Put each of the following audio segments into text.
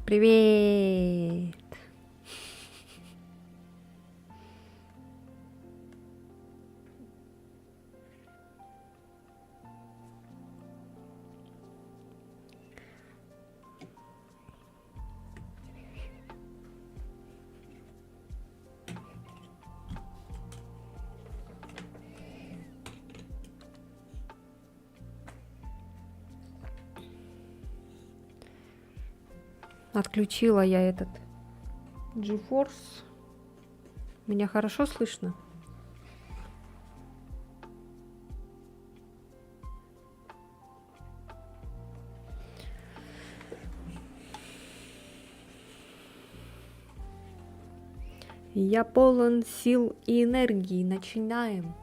Привет! Отключила я этот GeForce. Меня хорошо слышно? Я полон сил и энергии. Начинаем.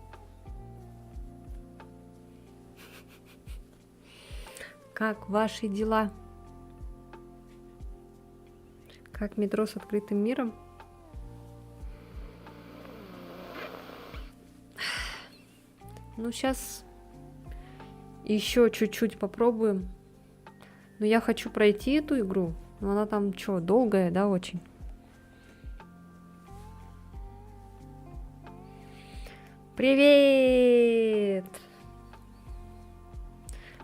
Как ваши дела? Как метро с открытым миром? Ну, сейчас еще чуть-чуть попробуем. Но я хочу пройти эту игру. Но она там что, долгая, да, очень? Привет!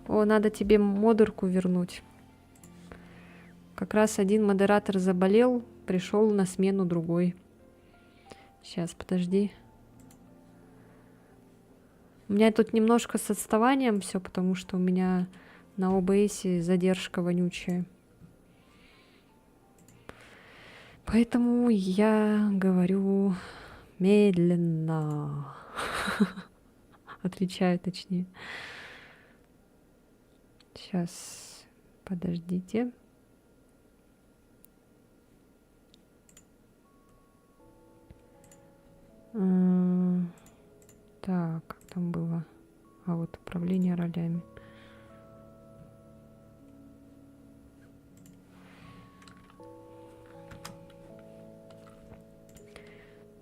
О, надо тебе модерку вернуть. Как раз один модератор заболел, пришел на смену другой. Сейчас, подожди. У меня тут немножко с отставанием все, потому что у меня на OBS задержка вонючая. Поэтому я говорю медленно. Отвечаю точнее. Сейчас, подождите. Так, как там было? А вот управление ролями.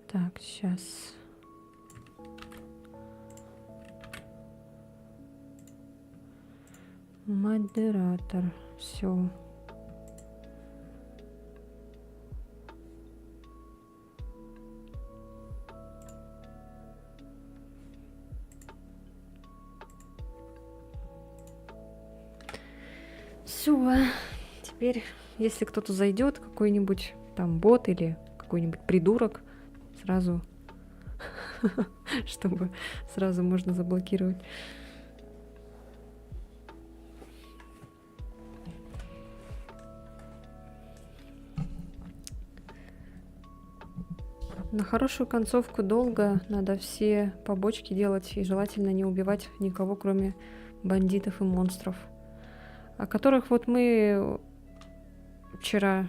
Так, сейчас. Модератор. Все. Все. Теперь, если кто-то зайдет, какой-нибудь там бот или какой-нибудь придурок, сразу, чтобы сразу можно заблокировать. На хорошую концовку долго, надо все побочки делать и желательно не убивать никого, кроме бандитов и монстров, о которых вот мы вчера,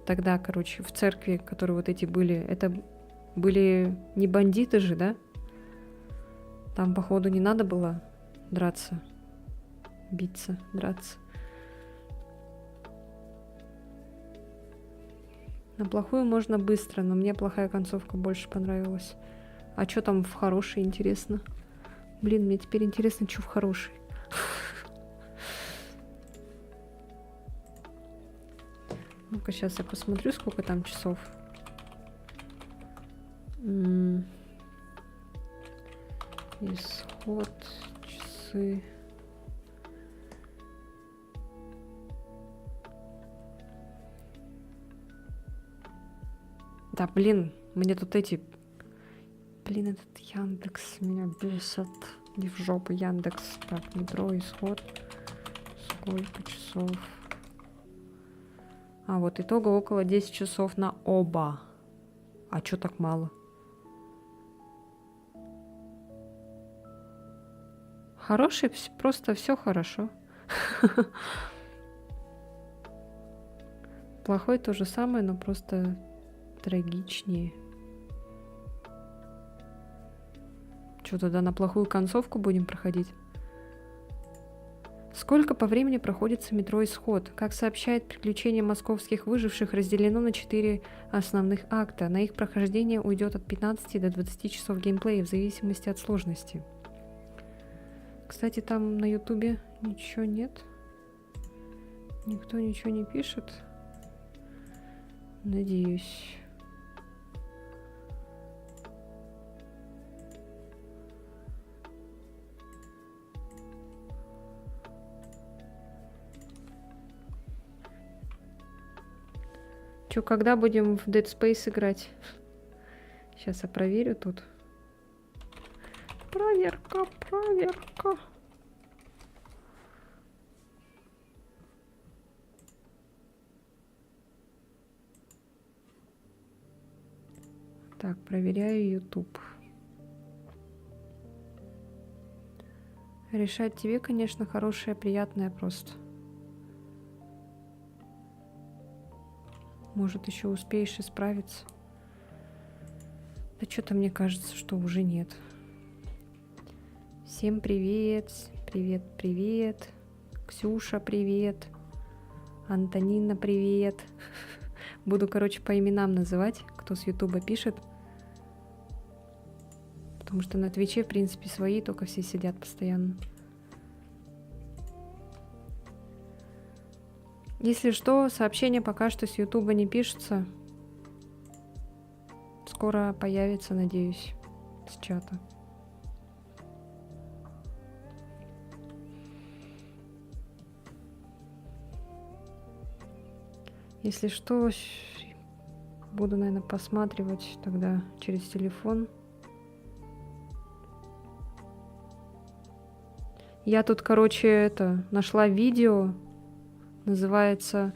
тогда, короче, в церкви, которые вот эти были, это были не бандиты же, да? Там, походу, не надо было драться, биться, драться. На плохую можно быстро, но мне плохая концовка больше понравилась. А что там в хорошей, интересно? Блин, мне теперь интересно, что в хорошей. Ну-ка, сейчас я посмотрю, сколько там часов. Исход, часы. Да, блин, мне тут эти... Блин, этот Яндекс меня бесит. Иди в жопу, Яндекс. Так, метро, исход. Сколько часов? А, вот итого около 10 часов на оба. А чё так мало? Хороший, просто все хорошо. Плохой то же самое, но просто трагичнее. Что, тогда на плохую концовку будем проходить? Сколько по времени проходится метро «Исход»? Как сообщает «Приключения московских выживших», разделено на 4 основных акта. На их прохождение уйдет от 15 до 20 часов геймплея в зависимости от сложности. Кстати, там на ютубе ничего нет. Никто ничего не пишет. Надеюсь. Чё, когда будем в Dead Space играть? Сейчас я проверю тут. Проверка, проверка. Так, проверяю YouTube. Решать тебе, конечно, хорошее, приятное просто. Может, еще успеешь исправиться. Да что-то мне кажется, что уже нет. Всем привет. Привет, привет. Ксюша, привет. Антонина, привет. Буду, короче, по именам называть, кто с Ютуба пишет. Потому что на Твиче, в принципе, свои, только все сидят постоянно. Если что, сообщения пока что с Ютуба не пишутся. Скоро появится, надеюсь, с чата. Если что, буду, наверное, посматривать тогда через телефон. Я тут, короче, нашла видео. Называется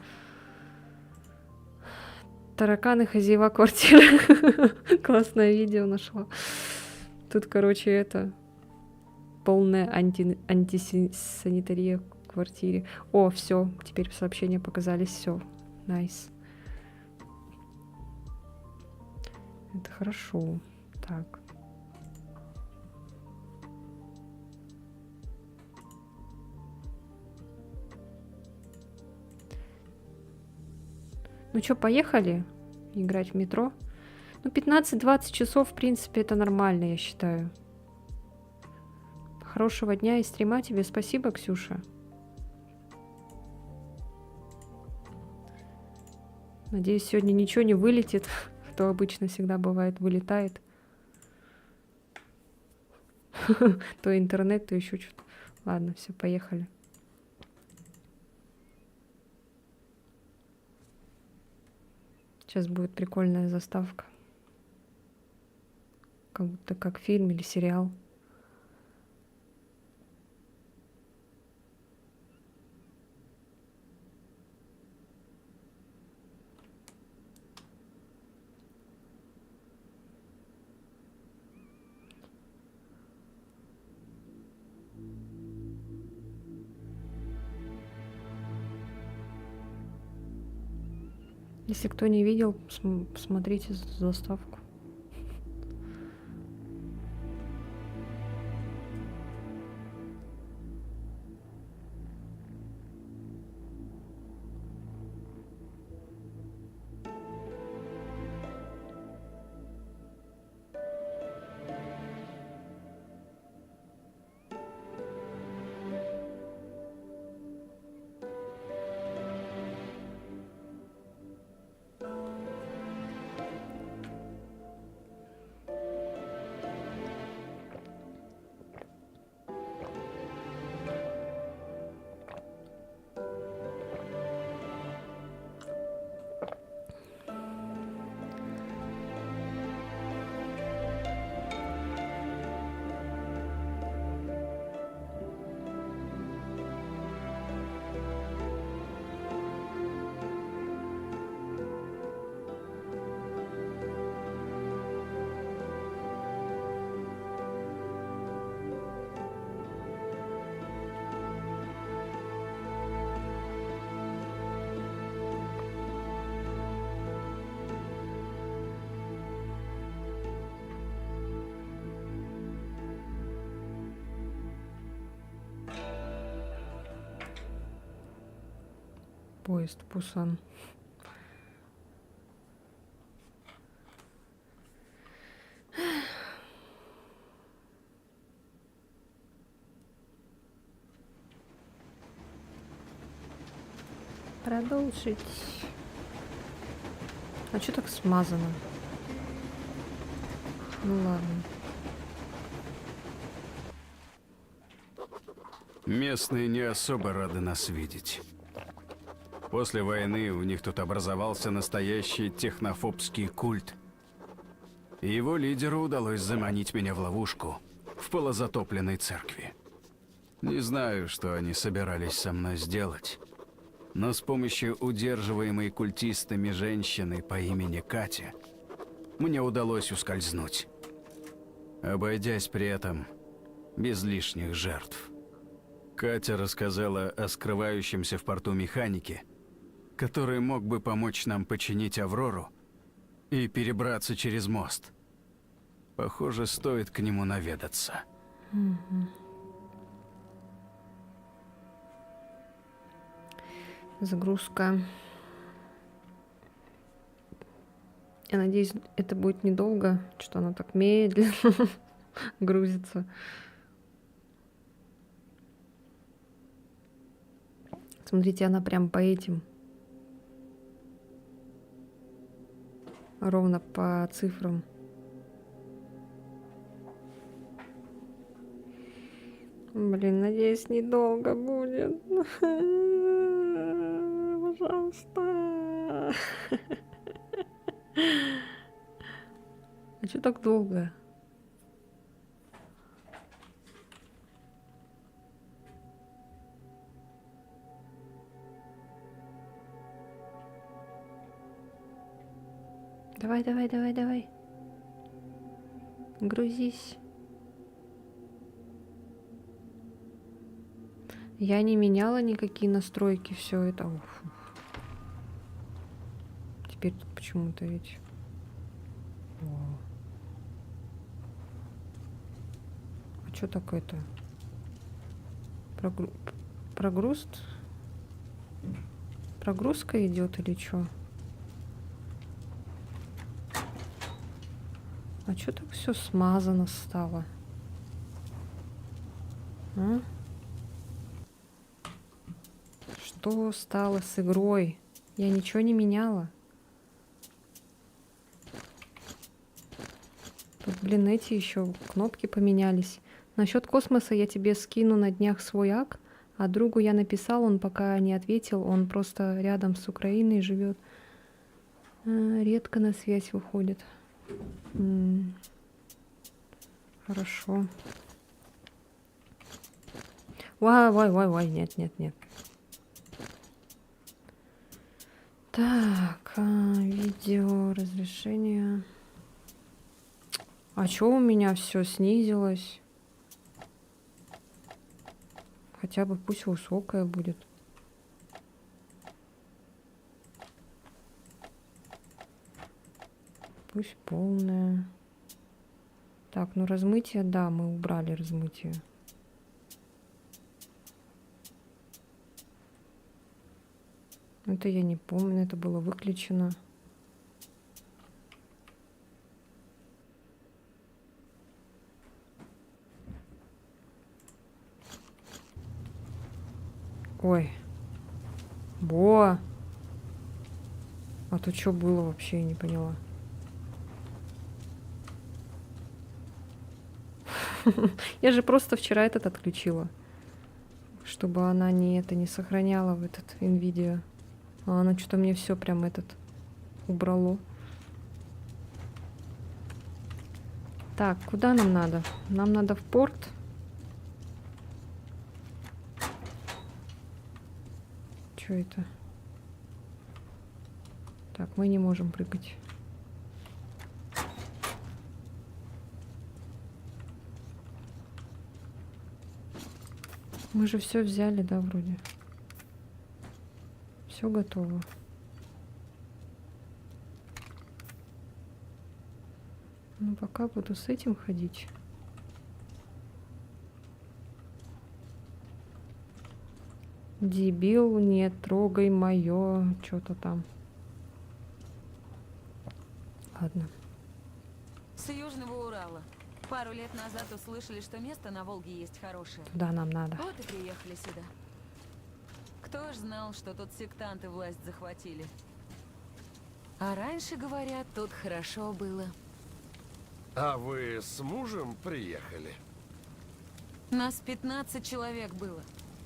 «Тараканы хозяева квартиры». Классное видео нашла. Тут, короче, полная антисанитария в квартире. О, все, теперь сообщения показались, все. Найс. Это хорошо. Так. Ну что, поехали играть в метро? Ну, 15-20 часов, в принципе, это нормально, я считаю. Хорошего дня и стрима тебе. Спасибо, Ксюша. Надеюсь, сегодня ничего не вылетит. То обычно всегда бывает, вылетает. То интернет, то еще что-то. Ладно, все, поехали. Сейчас будет прикольная заставка. Как будто как фильм или сериал. Если кто не видел, посмотрите заставку. Поезд Пусан. Продолжить. А что так смазано? Ну ладно. Местные не особо рады нас видеть. После войны у них тут образовался настоящий технофобский культ. И его лидеру удалось заманить меня в ловушку в полузатопленной церкви. Не знаю, что они собирались со мной сделать, но с помощью удерживаемой культистами женщины по имени Катя мне удалось ускользнуть, обойдясь при этом без лишних жертв. Катя рассказала о скрывающемся в порту механике, который мог бы помочь нам починить Аврору и перебраться через мост. Похоже, стоит к нему наведаться. Загрузка. Я надеюсь, это будет недолго, что она так медленно грузится. Смотрите, она прям по этим. Ровно по цифрам. Блин, надеюсь, недолго будет. Пожалуйста. А что так долго? Давай, давай, давай, давай. Грузись. Я не меняла никакие настройки, все это. Уф. Теперь тут почему-то ведь. О. А что такое-то? Прогруз? Прогрузка идет или что? А что так все смазано стало? А? Что стало с игрой? Я ничего не меняла. Тут, блин, эти еще кнопки поменялись. Насчет космоса я тебе скину на днях свой ак, а другу я написал, он пока не ответил, он просто рядом с Украиной живет. Редко на связь выходит. Хорошо. Вай, нет. Так, видео, разрешение. А чё у меня все снизилось? Хотя бы пусть высокая будет. Пусть полная. Так, ну размытие, да, мы убрали размытие. Это я не помню, это было выключено. Ой. А то что было вообще, я не поняла. Я же просто вчера этот отключила. Чтобы она не сохраняла в этот NVIDIA. А она что-то мне все прям убрало. Так, куда нам надо? Нам надо в порт. Что это? Так, мы не можем прыгать. Мы же все взяли, да, вроде. Все готово. Ну, пока буду с этим ходить. Дебил, не трогай мое. Что-то там. Ладно. С Южного Урала. Пару лет назад услышали, что место на Волге есть хорошее. Туда нам надо. Вот и приехали сюда. Кто ж знал, что тут сектанты власть захватили? А раньше, говорят, тут хорошо было. А вы с мужем приехали? Нас 15 человек было.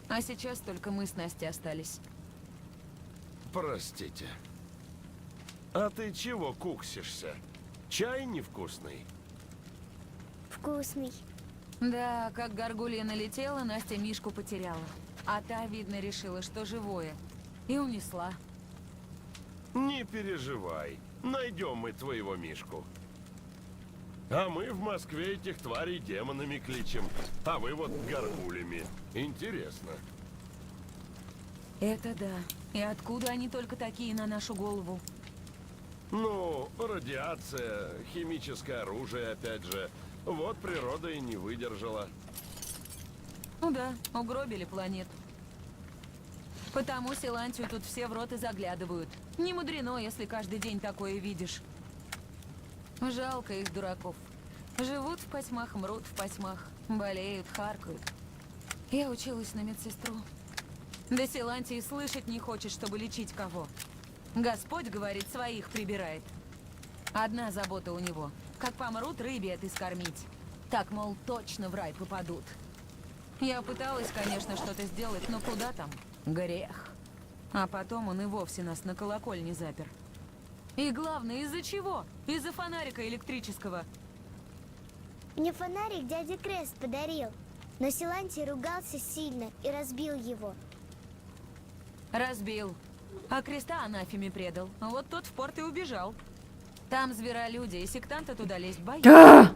А сейчас только мы с Настей остались. Простите. А ты чего куксишься? Чай невкусный? Вкусный. Да, как горгулья налетела, Настя Мишку потеряла. А та, видно, решила, что живое. И унесла. Не переживай. Найдем мы твоего Мишку. А мы в Москве этих тварей демонами кличем. А вы вот горгулями. Интересно. Это да. И откуда они только такие на нашу голову? Ну, радиация, химическое оружие, опять же. Вот природа и не выдержала. Ну да, угробили планету. Потому Силантию тут все в рот и заглядывают. Не мудрено, если каждый день такое видишь. Жалко их, дураков. Живут в потьмах, мрут в потьмах. Болеют, харкают. Я училась на медсестру. Да Силантий слышать не хочет, чтобы лечить кого. Господь, говорит, своих прибирает. Одна забота у него. Как помрут, рыбе этой скормить. Так, мол, точно в рай попадут. Я пыталась, конечно, что-то сделать, но куда там? Грех. А потом он и вовсе нас на колокольне запер. И главное, из-за чего? Из-за фонарика электрического. Мне фонарик дядя Крест подарил. Но Силантий ругался сильно и разбил его. Разбил. А креста анафеме предал. Вот тот в порт и убежал. Там зверолюди, и сектанты туда лезть боятся. А!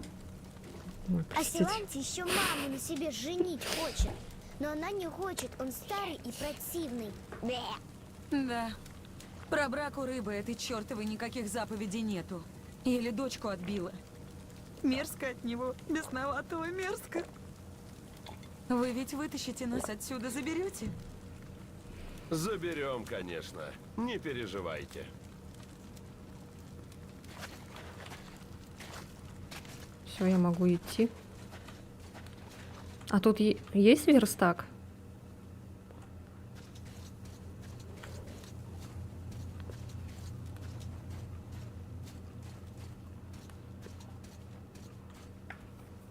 Ой, А простите. Силантий еще маму на себе женить хочет. Но она не хочет, он старый и противный. Бе. Да. Про брак у рыбы этой чертовой никаких заповедей нету. Еле дочку отбила. Мерзко от него, бесноватого мерзко. Вы ведь вытащите нас отсюда, заберете? Заберем, конечно. Не переживайте. Все, я могу идти. А тут есть верстак?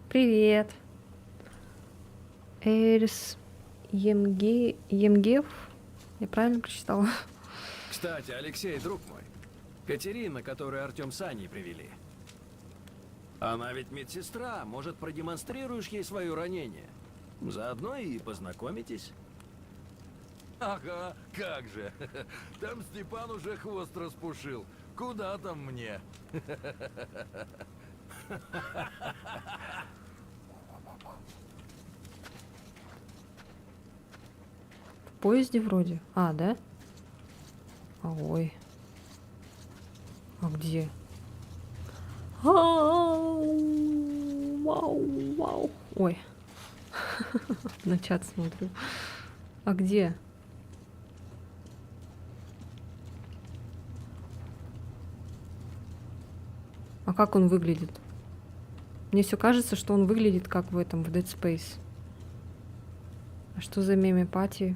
Привет. Эрс Емгев. Я правильно прочитала? Кстати, Алексей, друг мой. Катерина, которую Артем с Аней привели. Она ведь медсестра. Может, продемонстрируешь ей свое ранение? Заодно и познакомитесь. Ага, как же. Там Степан уже хвост распушил. Куда там мне? В поезде вроде. А, да? А, ой. А где? Вау, вау. Ой. На чат смотрю. А где? А как он выглядит? Мне все кажется, что он выглядит как в этом, в Dead Space. А что за меме-пати?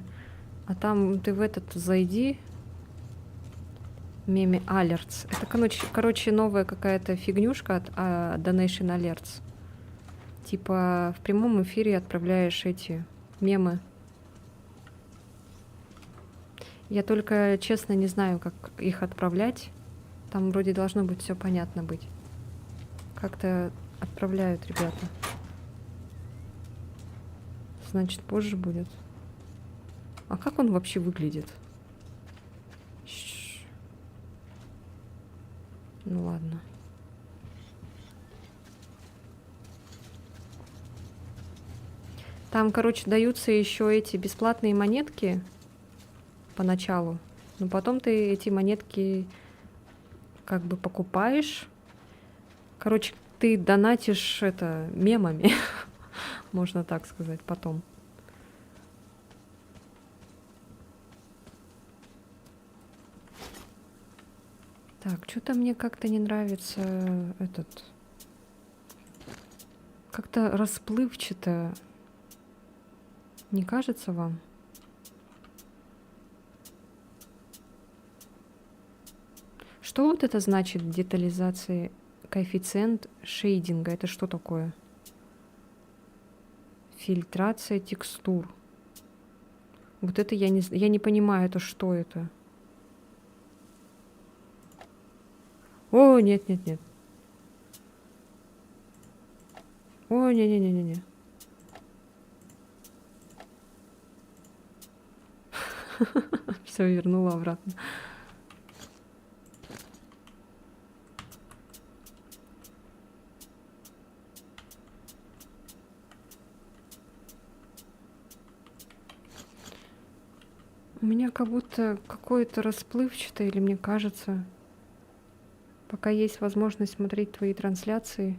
А там ты в этот зайди. Меме Alerts. Это, короче, новая какая-то фигнюшка от Donation Alerts. Типа в прямом эфире отправляешь эти мемы. Я только, честно, не знаю, как их отправлять. Там вроде должно быть все понятно быть. Как-то отправляют ребята. Значит, позже будет. А как он вообще выглядит? Ну ладно. Там, короче, даются еще эти бесплатные монетки поначалу. Но потом ты эти монетки как бы покупаешь. Короче, ты донатишь это мемами. Можно так сказать, потом. Так, что-то мне как-то не нравится этот... Как-то расплывчато. Не кажется вам? Что вот это значит детализация, коэффициент шейдинга? Это что такое? Фильтрация текстур. Вот это я не понимаю, это что это? О, нет, нет, нет. О, не-не-не-не-не. Все вернула обратно. У меня как будто какое-то расплывчатое, или мне кажется, пока есть возможность смотреть твои трансляции,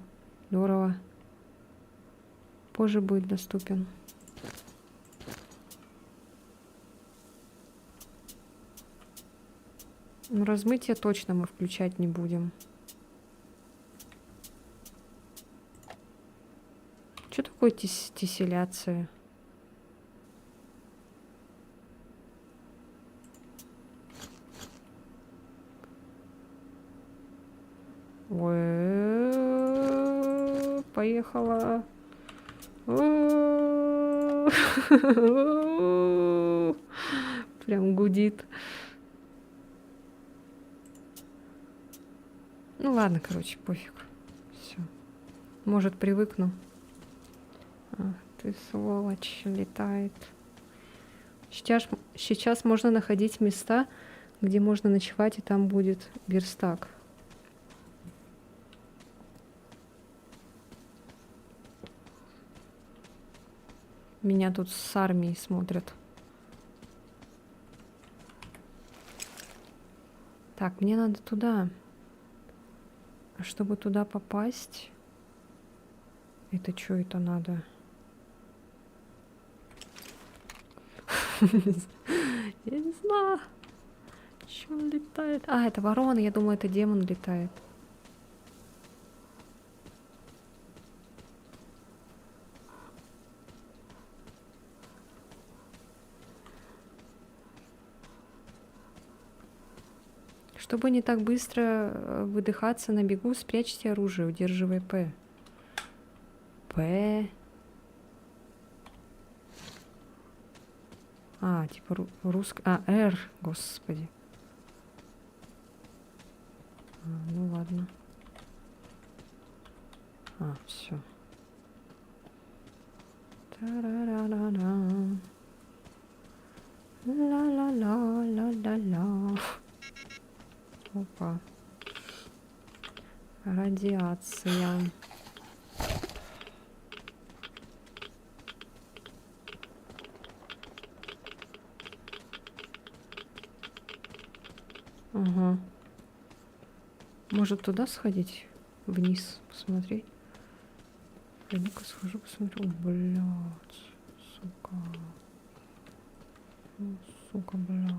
здорово. Позже будет доступен. Ну, размытие точно мы включать не будем. Что такое тесселяция? Ой, поехала. Прям гудит. Ну ладно, короче, пофиг. Все. Может, привыкну. Ах, ты сволочь, летает. Сейчас можно находить места, где можно ночевать, и там будет верстак. Меня тут с армией смотрят. Так, мне надо туда. А чтобы туда попасть... Это что это надо? Я не знаю. Чё он летает? А, это ворона. Я думаю, это демон летает. Чтобы не так быстро выдыхаться на бегу, спрячьте оружие, удерживая П. П. А, типа русский... А, Р, господи. А, ну ладно. А, все. Та-ра-ра-ра-ра. Ла-ла-ла-ла-ла-ла. Опа. Радиация. Ага. Может туда сходить? Вниз посмотреть? Ну-ка схожу, посмотрю. О, блядь. Сука. О, сука, блядь.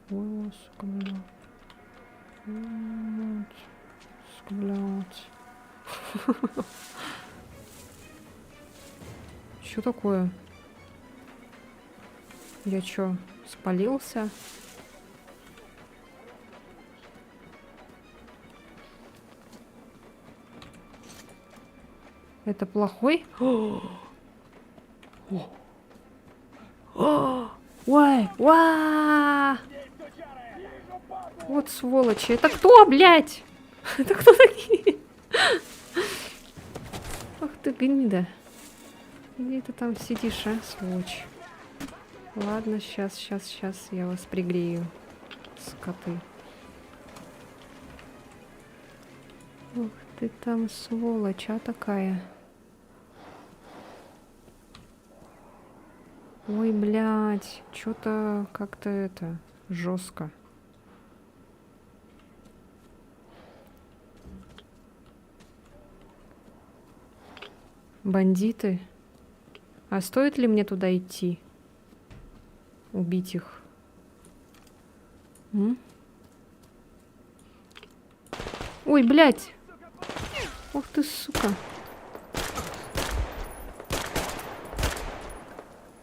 Ой, сука, блядь. Блядь. Сука, блядь. Что такое? Я чё, спалился? Это плохой? Ой, ва! Вот сволочи. Это кто, блядь? Это кто такие? Ах ты гнида. Где ты там сидишь, а, сволочь? Ладно, сейчас я вас пригрею, скоты. Ух ты там сволочь, а такая. Ой, блядь, что-то как-то это жестко. Бандиты. А стоит ли мне туда идти? Убить их? Ой, блядь! Ух ты, сука!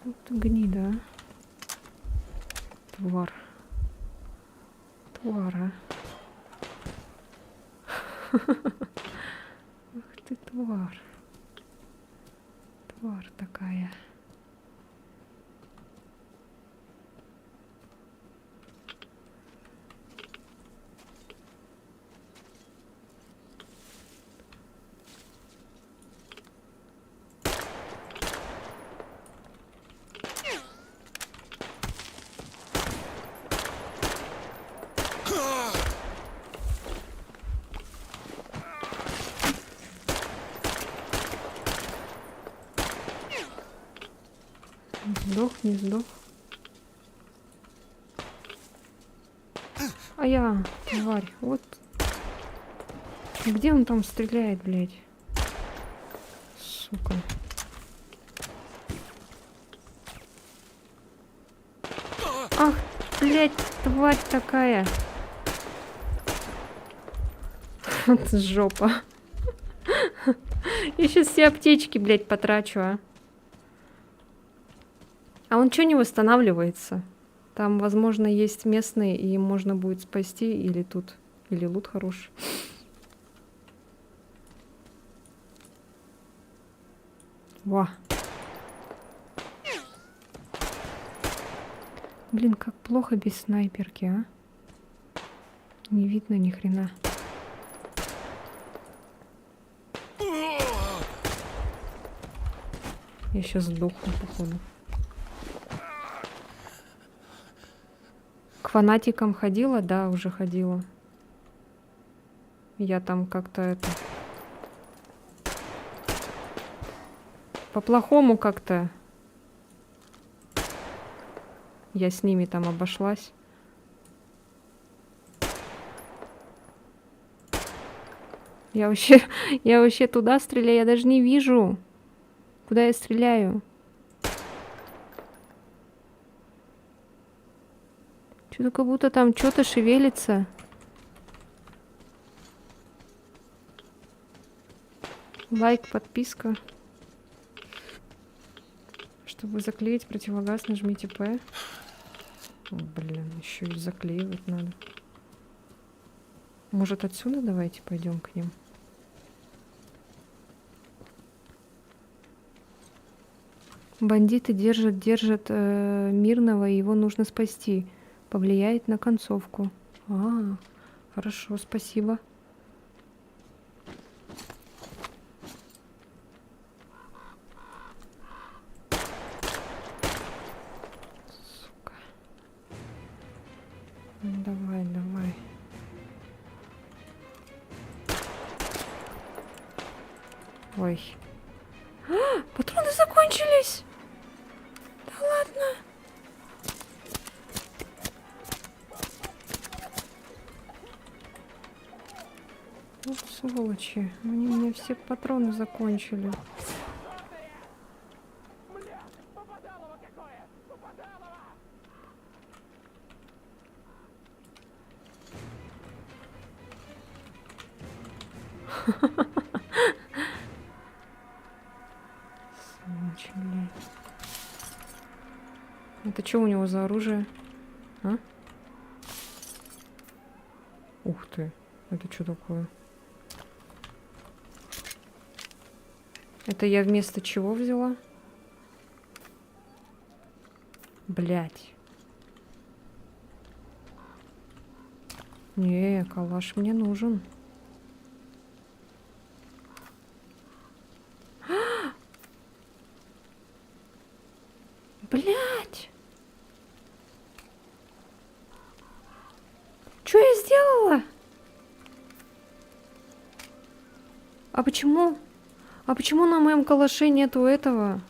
Вот ты гнида, а. Тварь. Твара. Ах ты, тварь. Тварь такая. Сдох, не сдох. А я, тварь, вот. Где он там стреляет, блядь? Сука. Ах, блядь, тварь такая. Вот жопа. Я сейчас все аптечки, блядь, потрачу, а. А он что не восстанавливается? Там, возможно, есть местные, и им можно будет спасти, или тут, или лут хороший. Во. Блин, как плохо без снайперки, а? Не видно ни хрена. Я сейчас сдохну, походу. К фанатикам ходила? Да, уже ходила. Я там как-то это... По-плохому как-то. Я с ними там обошлась. Я вообще туда стреляю, я даже не вижу, куда я стреляю. Что-то как будто там что-то шевелится. Лайк, подписка. Чтобы заклеить противогаз, нажмите П. О, блин, еще и заклеивать надо. Может, отсюда давайте пойдем к ним. Бандиты держат мирного, и его нужно спасти. Повлияет на концовку. А, хорошо, спасибо. Сука. Давай, давай. Ой. А, патроны закончились! Да ладно! Вот сволочи. Они у меня все патроны закончили. Сволочи, блядь. Это что у него за оружие? А? Ух ты. Это что такое? Это я вместо чего взяла? Блять. Не, калаш мне нужен. Блять. Что я сделала? А почему? А почему на моем калаше нету этого?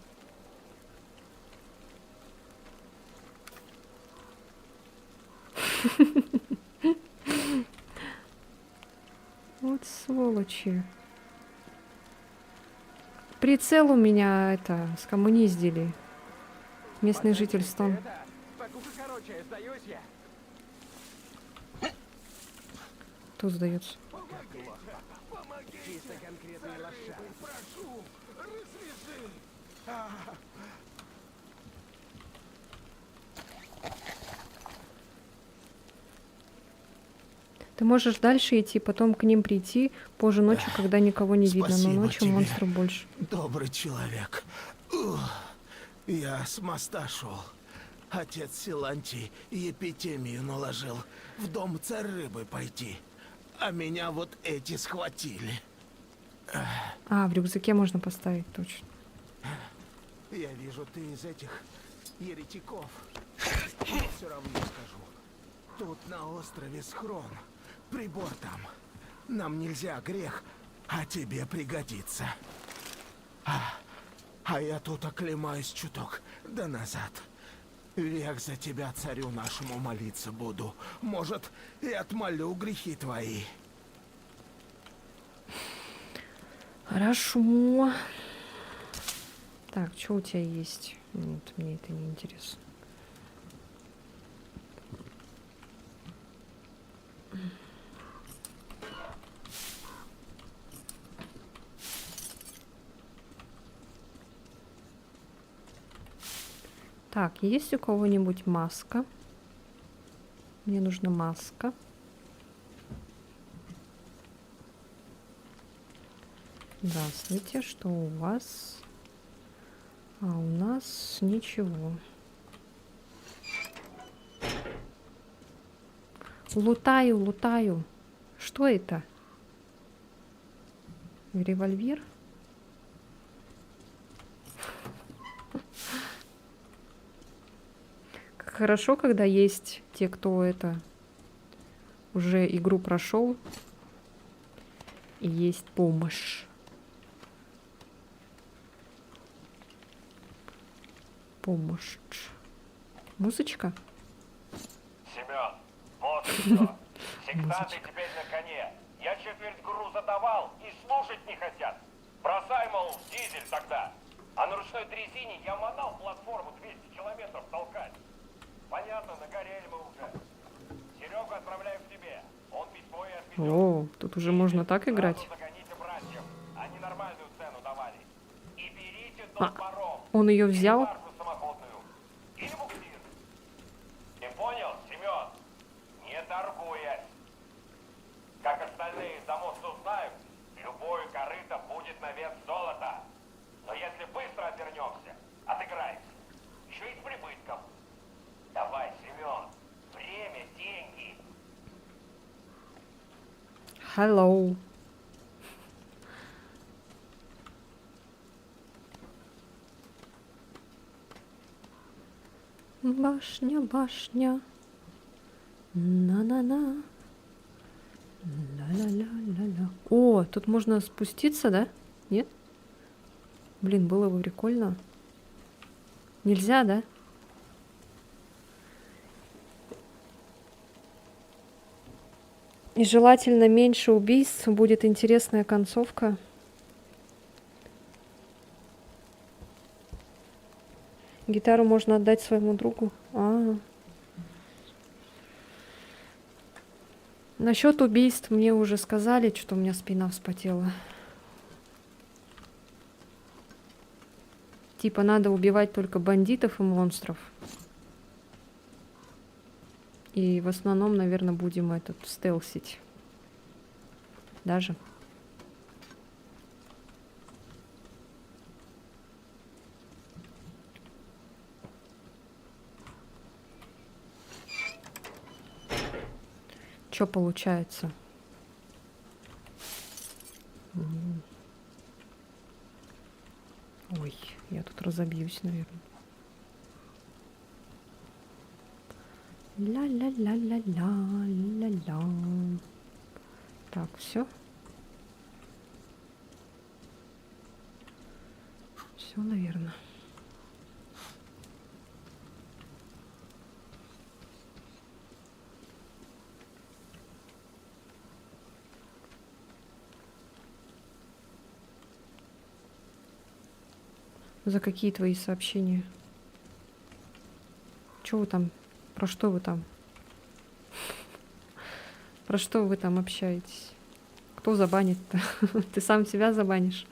Вот сволочи. Прицел у меня это скоммуниздили. Местный житель Стон. Тут сдается. Ты можешь дальше идти, потом к ним прийти позже ночью, когда никого не видно, но Спасибо ночью тебе. монстров больше. Добрый человек. Ух, я с моста шел. Отец Силантий епитемию наложил. В дом царь рыбы пойти. А меня вот эти схватили. А, в рюкзаке можно поставить, точно. Я вижу, ты из этих еретиков. Но все равно скажу. Тут на острове схрон. Прибор там. Нам нельзя грех, а тебе пригодится. А я тут оклемаюсь чуток, да назад. Век за тебя, царю нашему, молиться буду. Может, и отмолю грехи твои. Хорошо. Так, что у тебя есть? Нет, мне это не интересно. Так, есть у кого-нибудь маска? Мне нужна маска. Здравствуйте, что у вас? А у нас ничего. Лутаю, лутаю. Что это? Револьвер? Как хорошо, когда есть те, кто это уже игру прошел, и есть помощь. Помощь. Музычка? Семен, вот и что. Сектанты теперь на коне. Я четверть груза давал и слушать не хотят. Бросай, мол, в дизель тогда. А на ручной дрезине я мотал платформу 200 километров толкать. Понятно, нагорели мы уже. Серегу отправляю к тебе. Он письмо и отвезет. О, тут уже можно так играть. Сразу загоните братьев. Они нормальную цену давали. И берите тот паром. Он ее взял? Баржу самоходную. Или буксир. Ты понял, Семен? Не торгуясь. Как остальные за мост узнают, любое корыто будет на вес золота. Но если быстро отвернемся, отыграемся. Еще и с прибытком. Давай, Семен. Время, деньги. Hello. Башня, башня. На-на-на. Ля-ля-ля-ля-ля. О, тут можно спуститься, да? Нет? Блин, было бы прикольно. Нельзя, да? И желательно меньше убийств, будет интересная концовка. Гитару можно отдать своему другу. Насчет убийств мне уже сказали, что у меня спина вспотела. Типа надо убивать только бандитов и монстров. И в основном, наверное, будем этот стелсить. Даже. Что получается? Ой, я тут разобьюсь, наверное. Ля-ля-ля-ля-ля-ля-ля. Так, все. Все, наверное. За какие твои сообщения? Что вы там? Про что вы там? Про что вы там общаетесь? Кто забанит-то? Ты сам себя забанишь.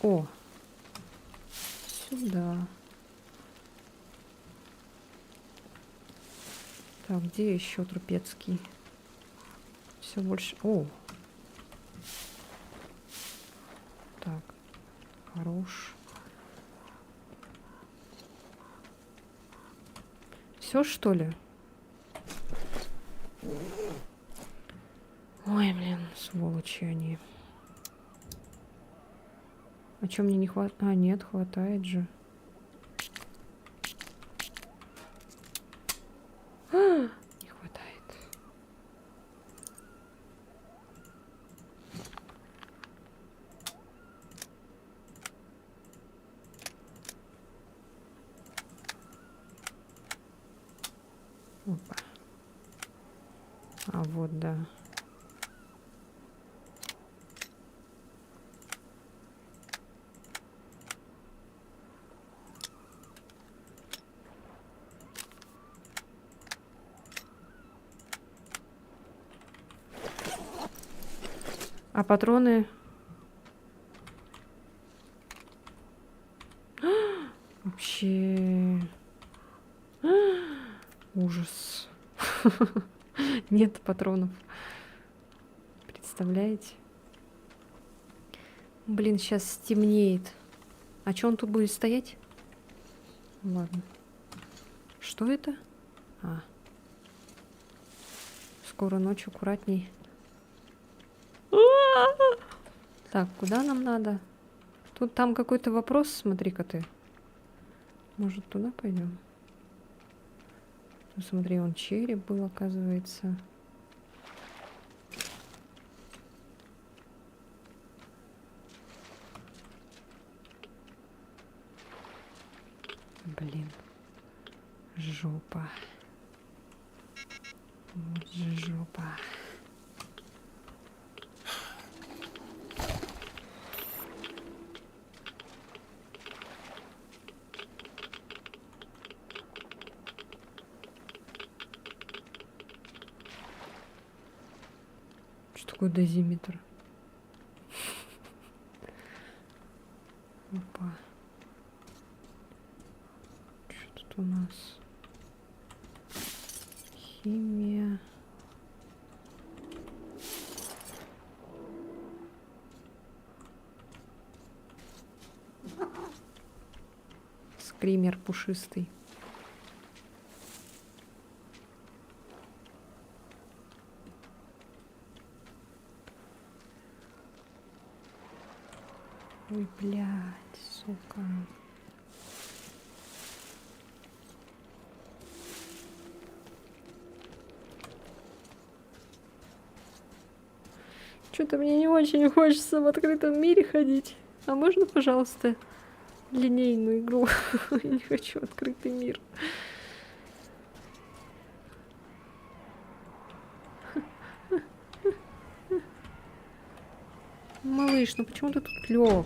О! Сюда. Так, где еще Трупецкий? Все больше... О! Так, хорош. Все, что ли? Ой, блин, сволочи они. А чё мне не хватает? А, нет, хватает же. Не хватает. Опа. А вот, да. А патроны? Вообще... Ужас. Нет патронов. Представляете? Блин, сейчас стемнеет. А чё он тут будет стоять? Ладно. Что это? А. Скоро ночь, аккуратней. Так, куда нам надо? Тут там какой-то вопрос, смотри-ка ты. Может, туда пойдем? Ну, смотри, он череп был, оказывается. Блин. Жопа. Вот же жопа. Что такое дозиметр? Опа. Что тут у нас? Химия. Скример пушистый. Ой, блядь, сука. Что-то мне не очень хочется в открытом мире ходить. А можно, пожалуйста, линейную игру? Я не хочу открытый мир. Малыш, ну почему ты тут лег?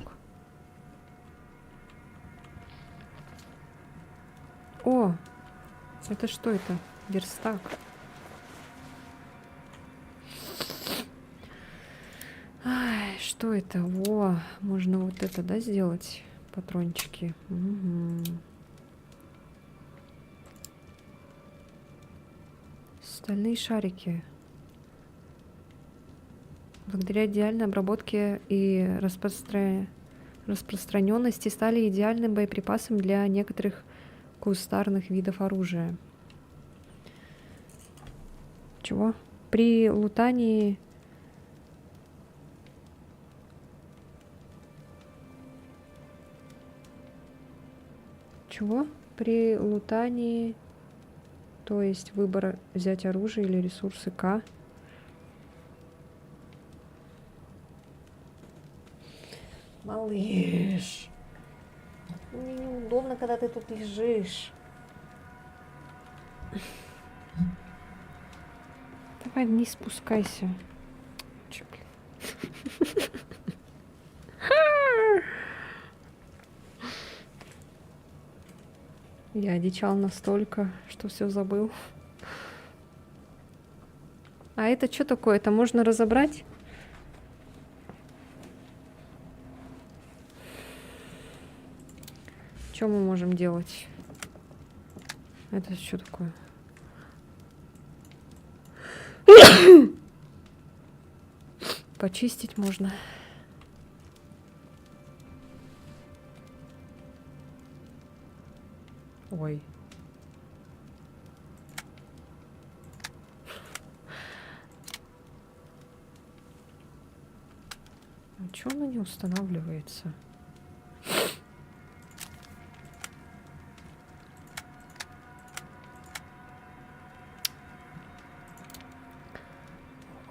О, это что это? Верстак. Ай, что это? Во, можно вот это, да, сделать? Патрончики. Угу. Стальные шарики. Благодаря идеальной обработке и распространенности стали идеальным боеприпасом для некоторых кустарных видов оружия. Чего? При лутании... Чего? При лутании, то есть выбор взять оружие или ресурсы К. Малыш, мне неудобно, когда ты тут лежишь. Давай вниз спускайся. Чё, блин? Я одичал настолько, что все забыл. А это что такое? Это можно разобрать? Что мы можем делать? Это что такое? Почистить можно. Ой. А чё она не устанавливается?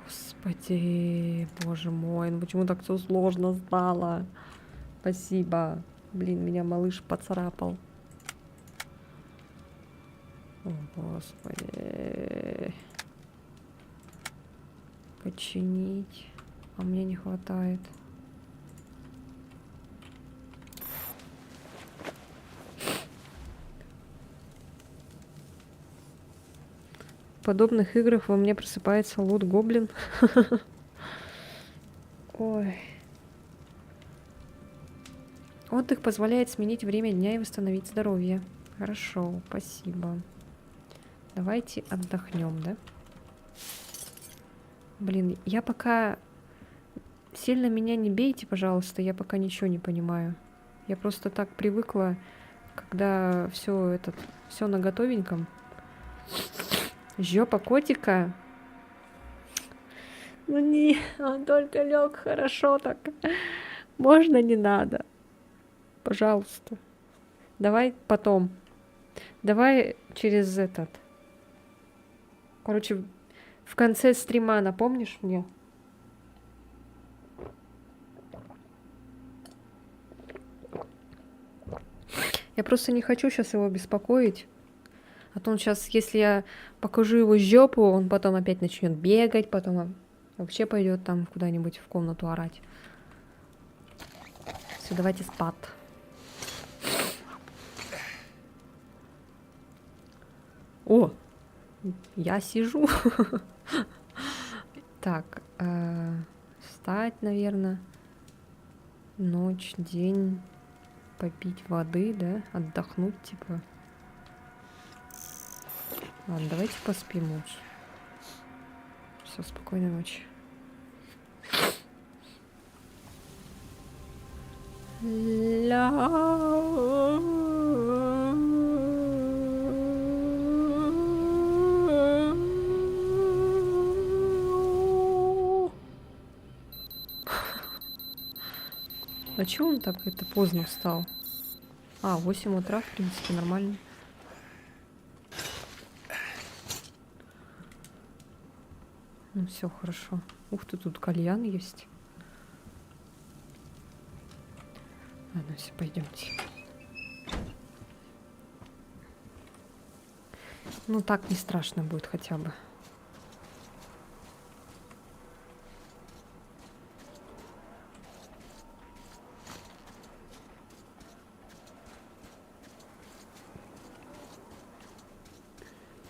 Господи, боже мой, ну почему так все сложно стало? Спасибо. Блин, меня малыш поцарапал. О, Господи. Починить. А мне не хватает. В подобных играх во мне просыпается лут-гоблин. Ой. Отдых позволяет сменить время дня и восстановить здоровье. Хорошо, спасибо. Давайте отдохнем, да? Блин, я пока... Сильно меня не бейте, пожалуйста, я пока ничего не понимаю. Я просто так привыкла, когда все на готовеньком. Жопа котика. Ну не, он только лег хорошо так. Можно не надо? Пожалуйста. Давай потом. Давай через этот. Короче, в конце стрима напомнишь мне? Я просто не хочу сейчас его беспокоить. А то он сейчас, если я покажу его жопу, он потом опять начнет бегать, потом вообще пойдет там куда-нибудь в комнату орать. Все, давайте спать. О, я сижу. Так, встать, наверное. Ночь, день. Попить воды, да? Отдохнуть, типа. Ладно, давайте поспим лучше. Все, спокойной ночи. А чё он так это поздно встал? А, 8 утра, в принципе, нормально. Ну все, хорошо. Ух ты, тут кальян есть. Ладно, все, пойдемте. Ну так не страшно будет хотя бы.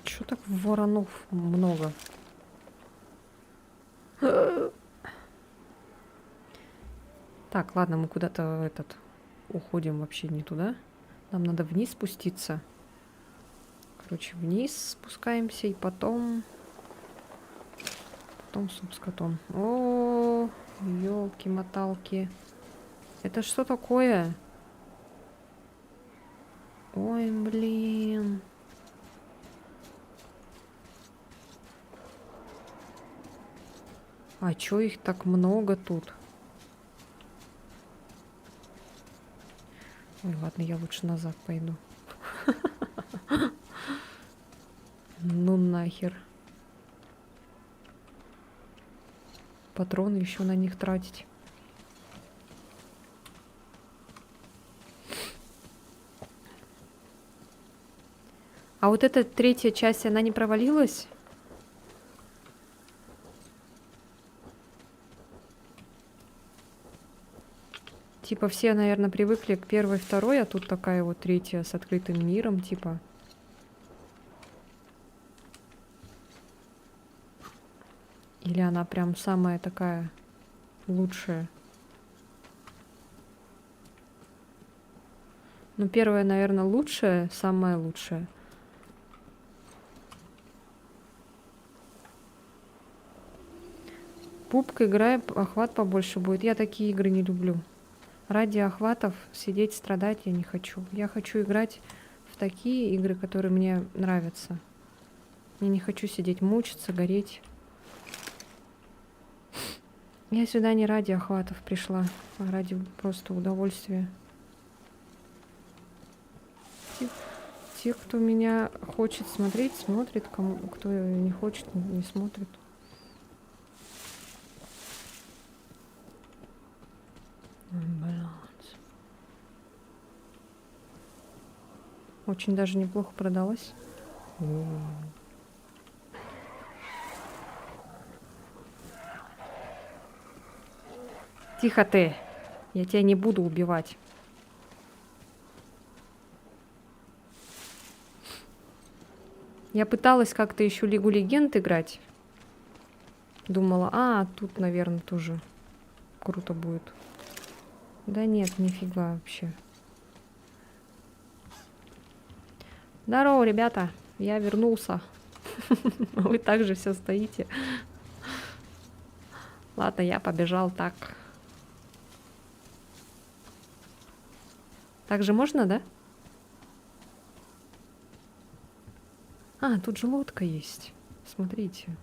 Чё так воронов много? Так, ладно, мы куда-то уходим вообще не туда. Нам надо вниз спуститься. Короче, вниз спускаемся и потом суп с котом. О, ёлки-моталки. Это что такое? Ой, блин. А чё их так много тут? Ой, ладно, я лучше назад пойду. Ну нахер. Патроны еще на них тратить. А вот эта третья часть, она не провалилась? Типа все, наверное, привыкли к первой, второй, а тут такая вот третья с открытым миром, типа. Или она прям самая такая лучшая? Ну, первая, наверное, лучшая, самая лучшая. Пупка играй, охват побольше будет. Я такие игры не люблю. Ради охватов сидеть, страдать я не хочу. Я хочу играть в такие игры, которые мне нравятся. Я не хочу сидеть, мучиться, гореть. Я сюда не ради охватов пришла, а ради просто удовольствия. Те, кто меня хочет смотреть, смотрит, кто не хочет, не смотрит. Блядь. Очень даже неплохо продалась. Тихо ты. Я тебя не буду убивать. Я пыталась как-то еще Лигу Легенд играть. Думала, тут, наверное, тоже круто будет. Да нет, нифига вообще. Здорово, ребята. Я вернулся. Вы также все стоите. Ладно, я побежал так. Так же можно, да? Тут же лодка есть. Смотрите.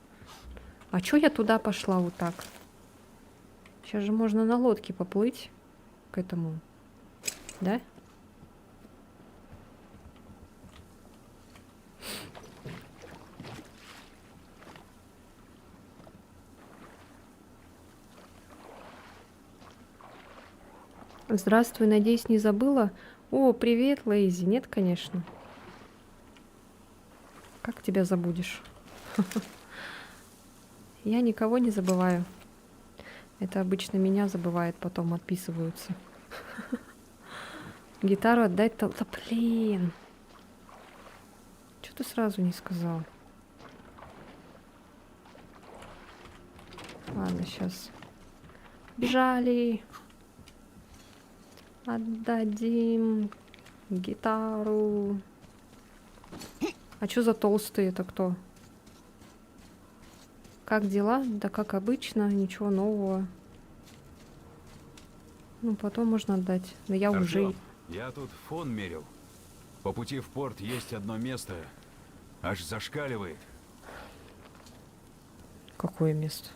А чё я туда пошла вот так? Сейчас же можно на лодке поплыть к этому. Да? Здравствуй, надеюсь, не забыла. О, привет, Лейзи. Нет, конечно. Как тебя забудешь? Я никого не забываю. Это обычно меня забывает, потом отписываются. Гитару отдать-то... Да блин! Чё ты сразу не сказал? Ладно, сейчас. Бежали! Отдадим гитару. А чё за толстый это кто? Как дела? Да как обычно, ничего нового. Ну, потом можно отдать. Да я уже... Артём, я тут фон мерил. По пути в порт есть одно место. Аж зашкаливает. Какое место?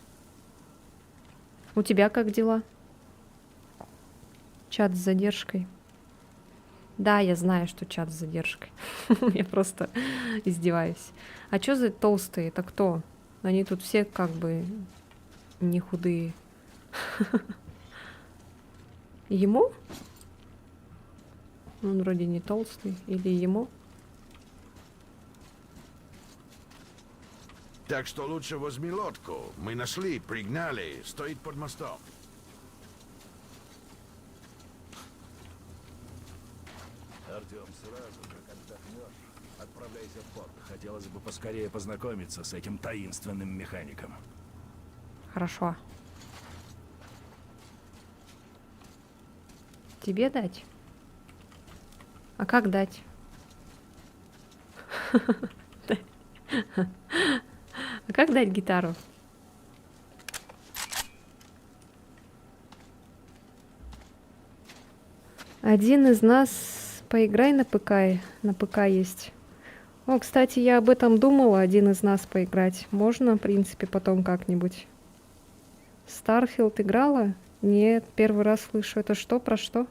У тебя как дела? Чат с задержкой. Да, я знаю, что чат с задержкой. Я просто издеваюсь. А чё за толстые? Это кто? Они тут все как бы не худые. Ему? Он вроде не толстый. Или ему? Так что лучше возьми лодку. Мы нашли, пригнали, стоит под мостом. Артем, сразу же, как отдохнешь, отправляйся в порт. Хотелось бы поскорее познакомиться с этим таинственным механиком. Хорошо. Тебе дать? А как дать? А как дать гитару? Один из нас поиграй на ПК. На ПК есть. О, кстати, я об этом думала, один из нас поиграть. Можно, в принципе, потом как-нибудь. Старфилд играла? Нет, первый раз слышу. Это что, про что?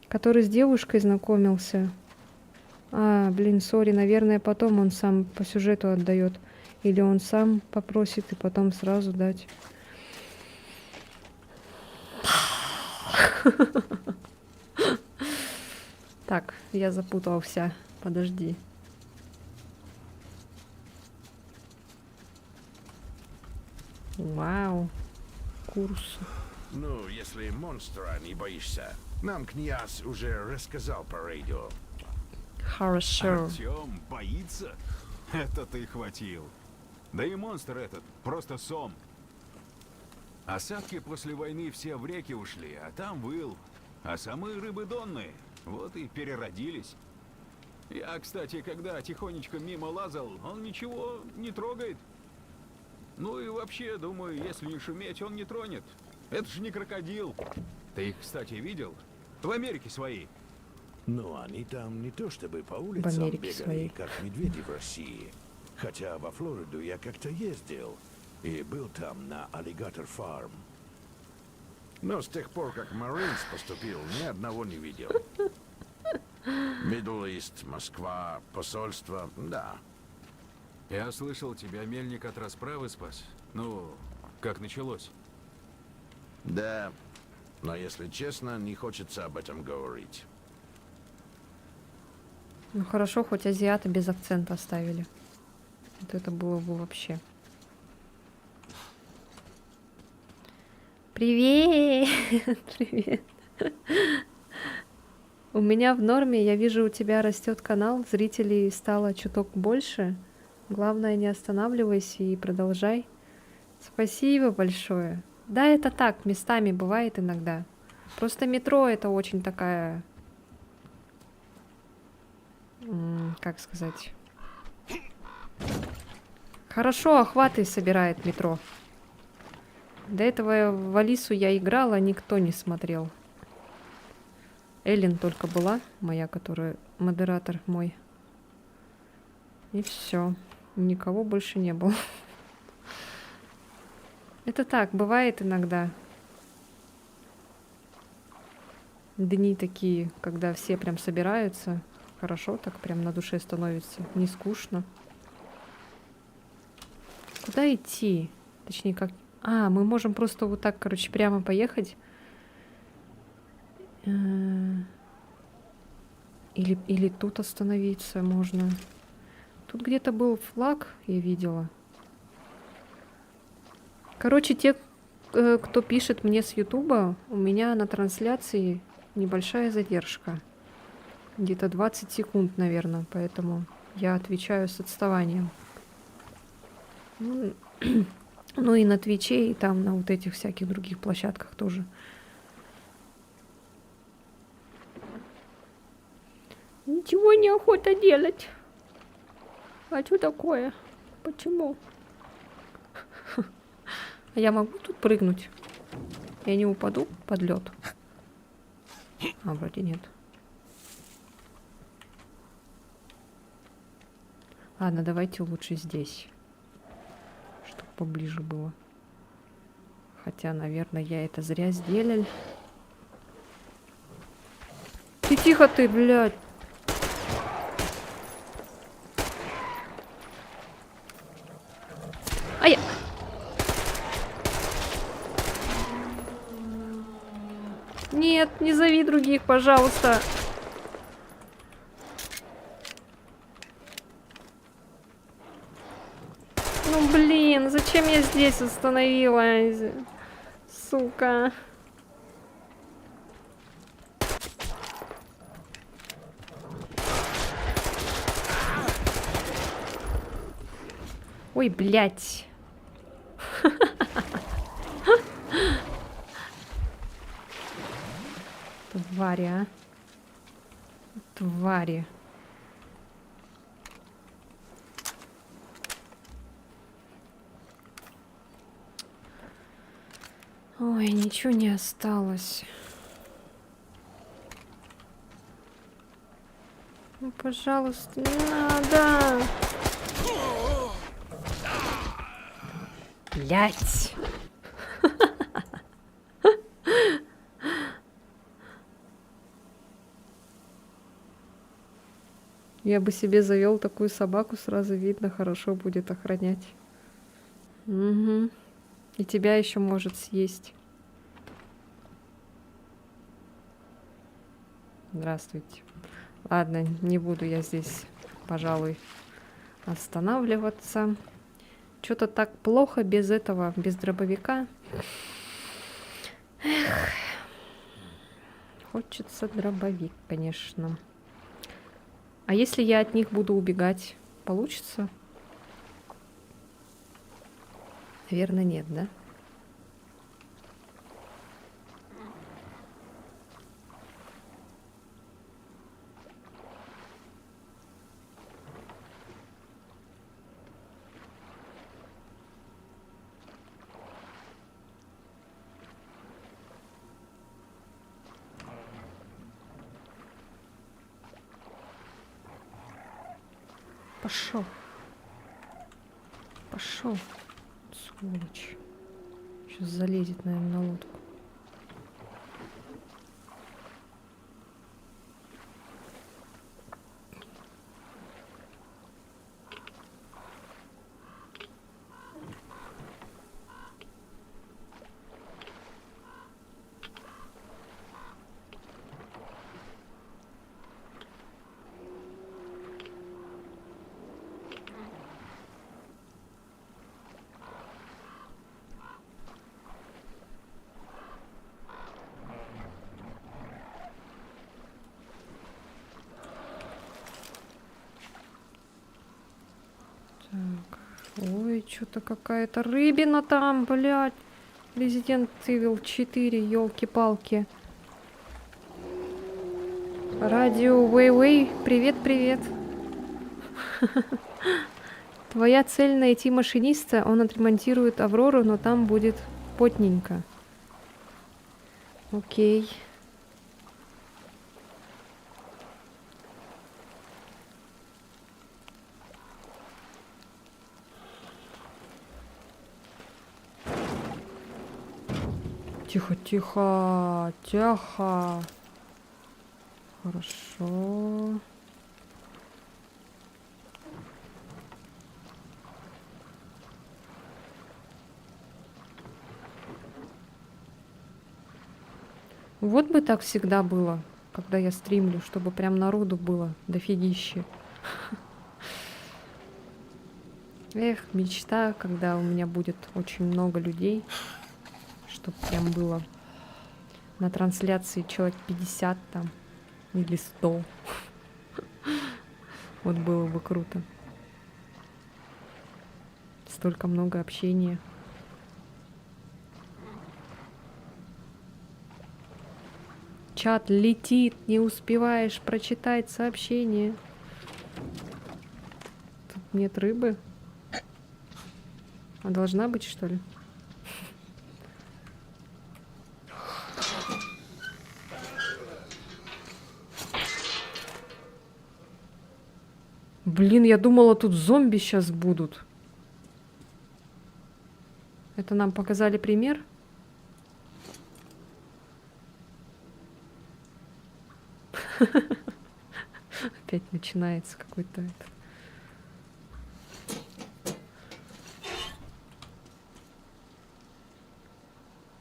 Который с девушкой знакомился. Блин, сори, наверное, потом он сам по сюжету отдает. Или он сам попросит и потом сразу дать. Так, я запутался. Подожди. Вау. Курс. Ну, если монстра не боишься. Нам князь уже рассказал по радио. Хорошо. Артём боится? Это ты хватил. Да и монстр этот просто сом. Осадки после войны все в реки ушли, а там выл. А самые рыбы донные, вот и переродились. Я, кстати, когда тихонечко мимо лазал, он ничего не трогает. Ну и вообще, думаю, если не шуметь, он не тронет. Это же не крокодил. Ты их, кстати, видел? В Америке свои. Ну, они там не то чтобы по В улицам Америке бегали, свои. как медведи в России. Хотя во Флориду я как-то ездил и был там на Аллигатор Фарм. Но с тех пор, как Маринс поступил, ни одного не видел. Мидл Ист, Москва, посольство, да. Я слышал, тебя мельник от расправы спас. Ну, как началось? Да, но если честно, не хочется об этом говорить. Ну хорошо, хоть азиаты без акцента оставили. Вот это было бы вообще. Привет! Привет! У меня в норме, я вижу, у тебя растет канал, зрителей стало чуток больше. Главное, не останавливайся и продолжай. Спасибо большое. Да, это так, местами бывает иногда. Просто метро это очень такая... как сказать... Хорошо охваты собирает метро. До этого в Алису я играла, никто не смотрел. Эллен только была, моя, которая модератор мой. И все. Никого больше не было. Это так, бывает иногда. Дни такие, когда все прям собираются. Хорошо, так прям на душе становится. Не скучно. Куда идти? Точнее, как... А, мы можем просто вот так, короче, прямо поехать. Или тут остановиться можно. Тут где-то был флаг, я видела. Короче, те, кто пишет мне с Ютуба, у меня на трансляции небольшая задержка. Где-то 20 секунд, наверное, поэтому я отвечаю с отставанием. Ну и на Твиче, и там на вот этих всяких других площадках тоже. Ничего не охота делать. А что такое? Почему? А я могу тут прыгнуть? Я не упаду под лед? А, вроде нет. Ладно, давайте лучше здесь. Чтобы поближе было. Хотя, наверное, я это зря сделал. Ты тихо ты, блядь. Ай! Нет, не зови других, пожалуйста. Ну блин, зачем я здесь остановилась? Сука. Ой, блядь. Твари, а. Твари. Ой, ничего не осталось. Ну, пожалуйста, не надо. Блять. Я бы себе завел такую собаку, сразу видно, хорошо будет охранять. Угу. И тебя еще может съесть. Здравствуйте. Ладно, не буду я здесь, пожалуй, останавливаться. Что-то так плохо без этого, без дробовика. Хочется дробовик, конечно. А если я от них буду убегать, получится? Наверное, нет, да? Пошел. Пошел. Сволочь. Сейчас залезет, наверное, на лодку. Так. Ой, что-то какая-то рыбина там, блядь. Resident Evil 4, елки-палки. Радио Вэй-Вэй, привет-привет. Твоя цель найти машиниста, он отремонтирует Аврору, но там будет потненько. Окей. Тихо, тихо, тихо. Хорошо. Вот бы так всегда было, когда я стримлю, чтобы прям народу было дофигище. Эх, мечта, когда у меня будет очень много людей, чтобы прям было на трансляции человек 50 там или 100. Вот было бы круто. Столько много общения. Чат летит, не успеваешь прочитать сообщение. Тут нет рыбы. А должна быть, что ли? Блин, я думала, тут зомби сейчас будут. Это нам показали пример? Опять начинается какой-то это.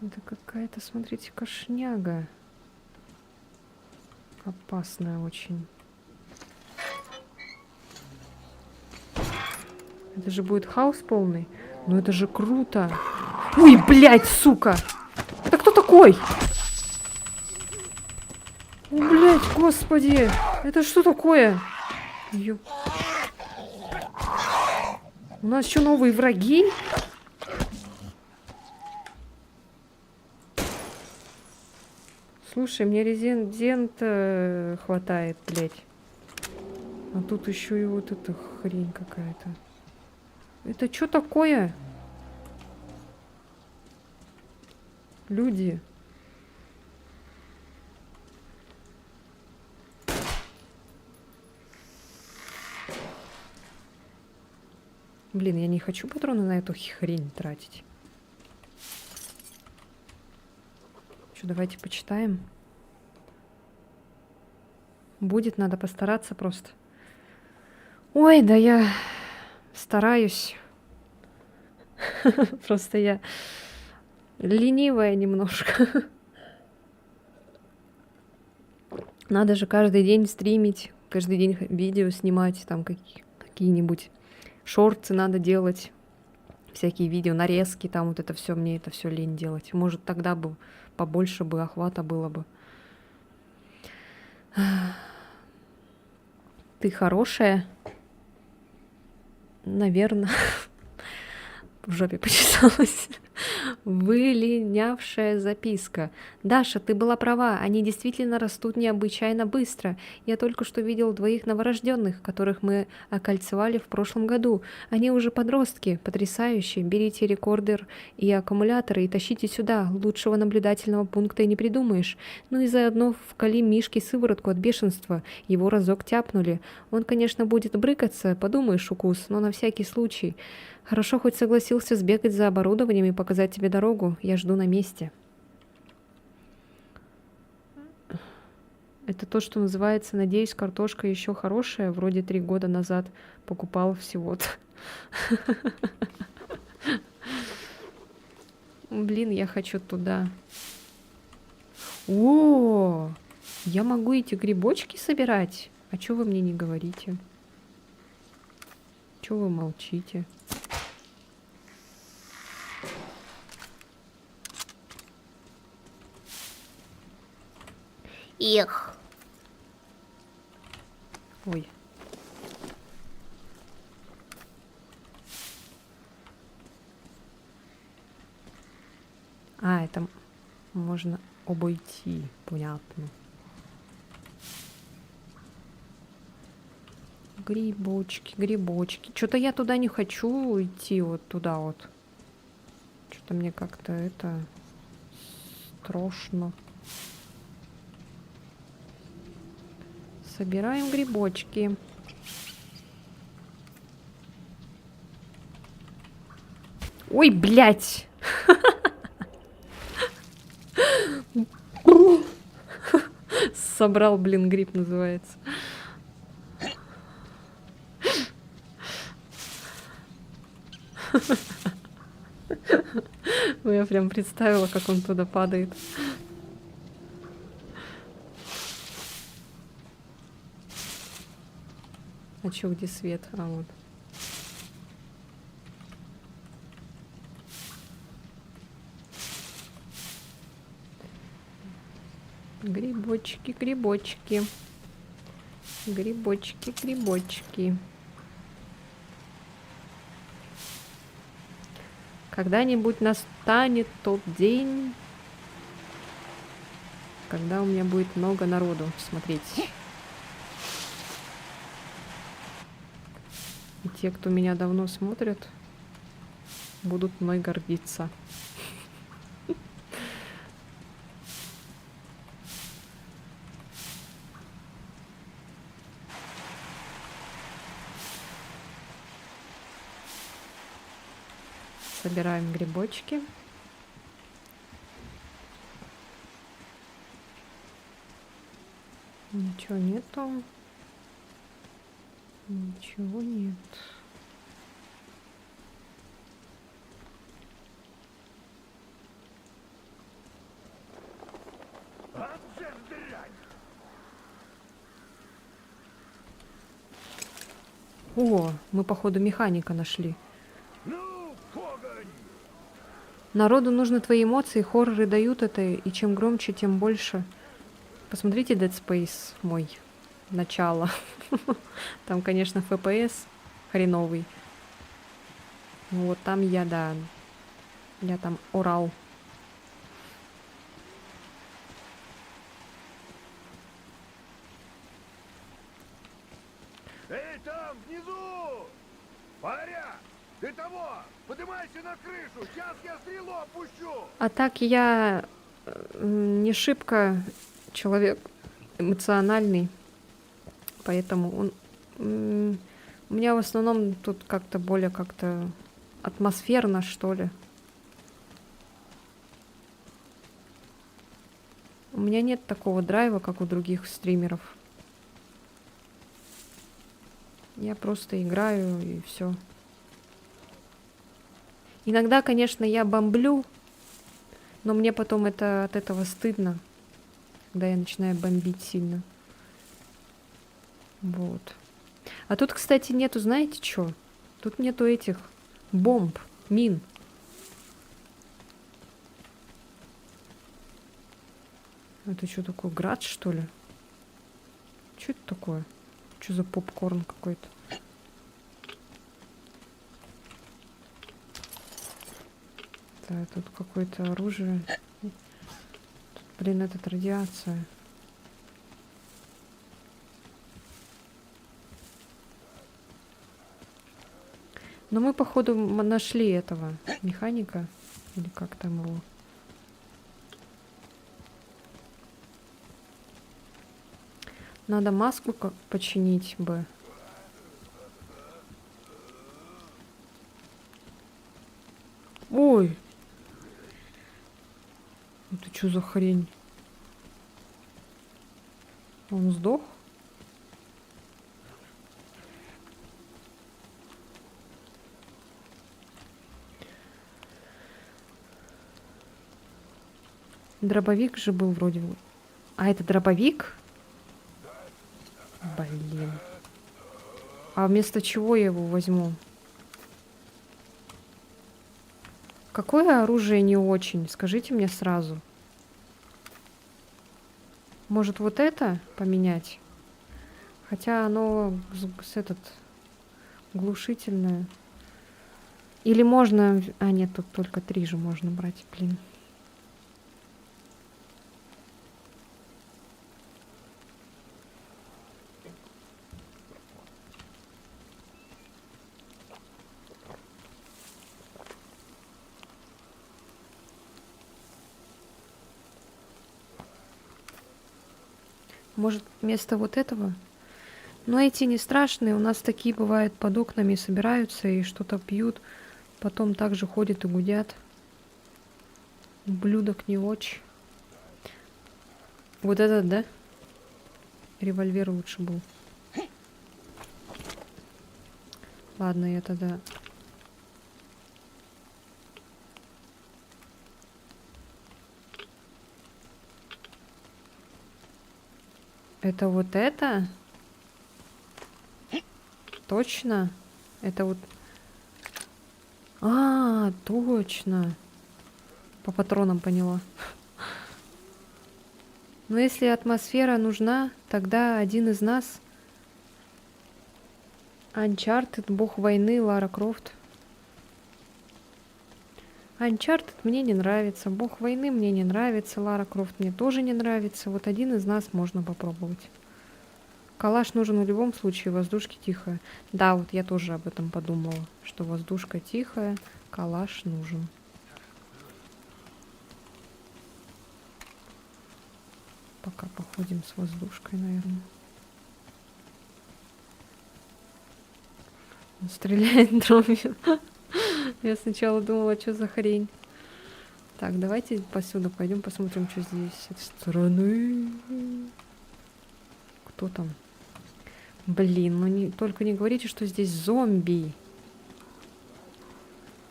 Это какая-то, смотрите, кошняга. Опасная очень. Это же будет хаос полный. Ну это же круто. Ой, блядь, сука! Это кто такой? О, блядь, господи! Это что такое? Ё... У нас еще новые враги? Слушай, мне резидент хватает, блядь. А тут еще и вот эта хрень какая-то. Это что такое? Люди. Блин, я не хочу патроны на эту хрень тратить. Что, давайте почитаем. Будет, надо постараться просто. Ой, да я стараюсь. Просто я ленивая немножко. Надо же каждый день стримить, каждый день видео снимать, там какие-нибудь шорты надо делать. всякие видео, нарезки, там вот это все, мне это все лень делать. Может, тогда бы побольше бы охвата было бы. Ты хорошая? Наверное. В жопе почесалась. Вылинявшая записка. Даша, ты была права, они действительно растут необычайно быстро. Я только что видел 2 новорожденных, которых мы окольцевали в прошлом году. Они уже подростки, потрясающие. Берите рекордер и аккумуляторы и тащите сюда. Лучшего наблюдательного пункта и не придумаешь. Ну и заодно вкали Мишке сыворотку от бешенства. Его разок тяпнули. Он, конечно, будет брыкаться, подумаешь, укус, но на всякий случай. Хорошо, хоть согласился сбегать за оборудованием и показать тебе дорогу. Я жду на месте. Это то, что называется, надеюсь, картошка еще хорошая. Вроде 3 года назад покупал всего-то. Блин, я хочу туда. О, я могу эти грибочки собирать? А чё вы мне не говорите? Чё вы молчите? Эх. Ой. А, это можно обойти, понятно. Грибочки, грибочки. Что-то я туда не хочу идти, вот туда вот. Что-то мне как-то это страшно. Собираем грибочки. Ой, блядь! Собрал, блин, гриб называется. Я прям представила, как он туда падает. А чё, где свет? А вот. Грибочки, грибочки. Грибочки, грибочки. Когда-нибудь настанет тот день, когда у меня будет много народу смотреть. И те, кто меня давно смотрят, будут мной гордиться. Собираем грибочки. Ничего нету. Ничего нет. О, мы, походу, механика нашли. Народу нужны твои эмоции, хорроры дают это, и чем громче, тем больше. Посмотрите Dead Space мой. Начало. Там, конечно, FPS хреновый. Вот там я, да. Я там орал. Эй, там, внизу! Паря! Ты того! Поднимайся на крышу! Сейчас я стрелу опущу! А так я не шибко человек эмоциональный. Поэтому он, у меня в основном тут как-то более как-то атмосферно, что ли. У меня нет такого драйва, как у других стримеров. Я просто играю и все. Иногда, конечно, я бомблю, но мне потом это от этого стыдно, когда я начинаю бомбить сильно. Вот. А тут, кстати, нету, знаете что? Тут нету этих бомб. Мин. Это что такое, град, что ли? Что это такое? Что за попкорн какой-то? Да, тут какое-то оружие. Тут, блин, это радиация. Но мы, походу, нашли этого механика. Или как там его? Надо маску как починить бы. Ой! Это что за хрень? Он сдох? Дробовик же был вроде бы. А это дробовик? Блин. А вместо чего я его возьму? Какое оружие не очень? Скажите мне сразу. Может, вот это поменять? Хотя оно глушительное. Или можно... А, нет, тут только 3 же можно брать, блин. Может, вместо вот этого? Но эти не страшные. У нас такие бывают под окнами собираются и что-то пьют. Потом также ходят и гудят. Ублюдок не очень. Вот этот, да? Револьвер лучше был. Ладно, я тогда... Это вот это? Точно? Это вот... А, точно. По патронам поняла. Но если атмосфера нужна, тогда один из нас... Uncharted, бог войны, Лара Крофт. Uncharted мне не нравится, бог войны мне не нравится, Лара Крофт мне тоже не нравится. Вот один из нас можно попробовать. Калаш нужен в любом случае, воздушки тихая. Да, вот я тоже об этом подумала, что воздушка тихая, калаш нужен. Пока походим с воздушкой, наверное. Он стреляет дробью. Я сначала думала, что за хрень. Так, давайте посюда пойдем посмотрим, что здесь с этой стороны. Кто там? Блин, ну только не говорите, что здесь зомби.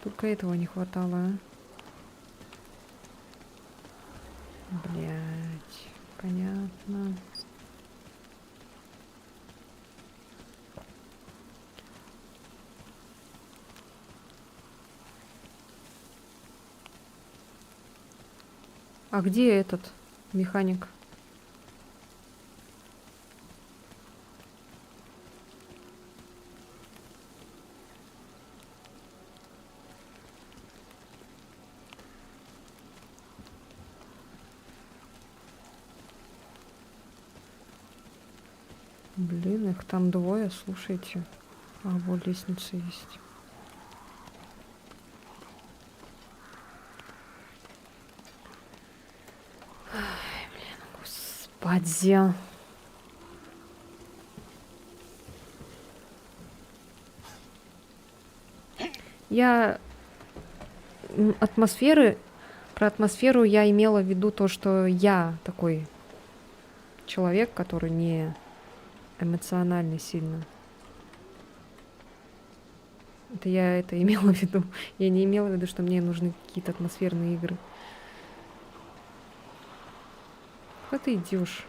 Только этого не хватало, а. Блять, понятно. А где этот механик? Блин, их там двое, слушайте. А, вот лестница есть. Ай, блин, господи. Я про атмосферу я имела в виду то, что я такой человек, который не эмоциональный сильно. Это я это имела в виду. Я не имела в виду, что мне нужны какие-то атмосферные игры. Куда ты идешь?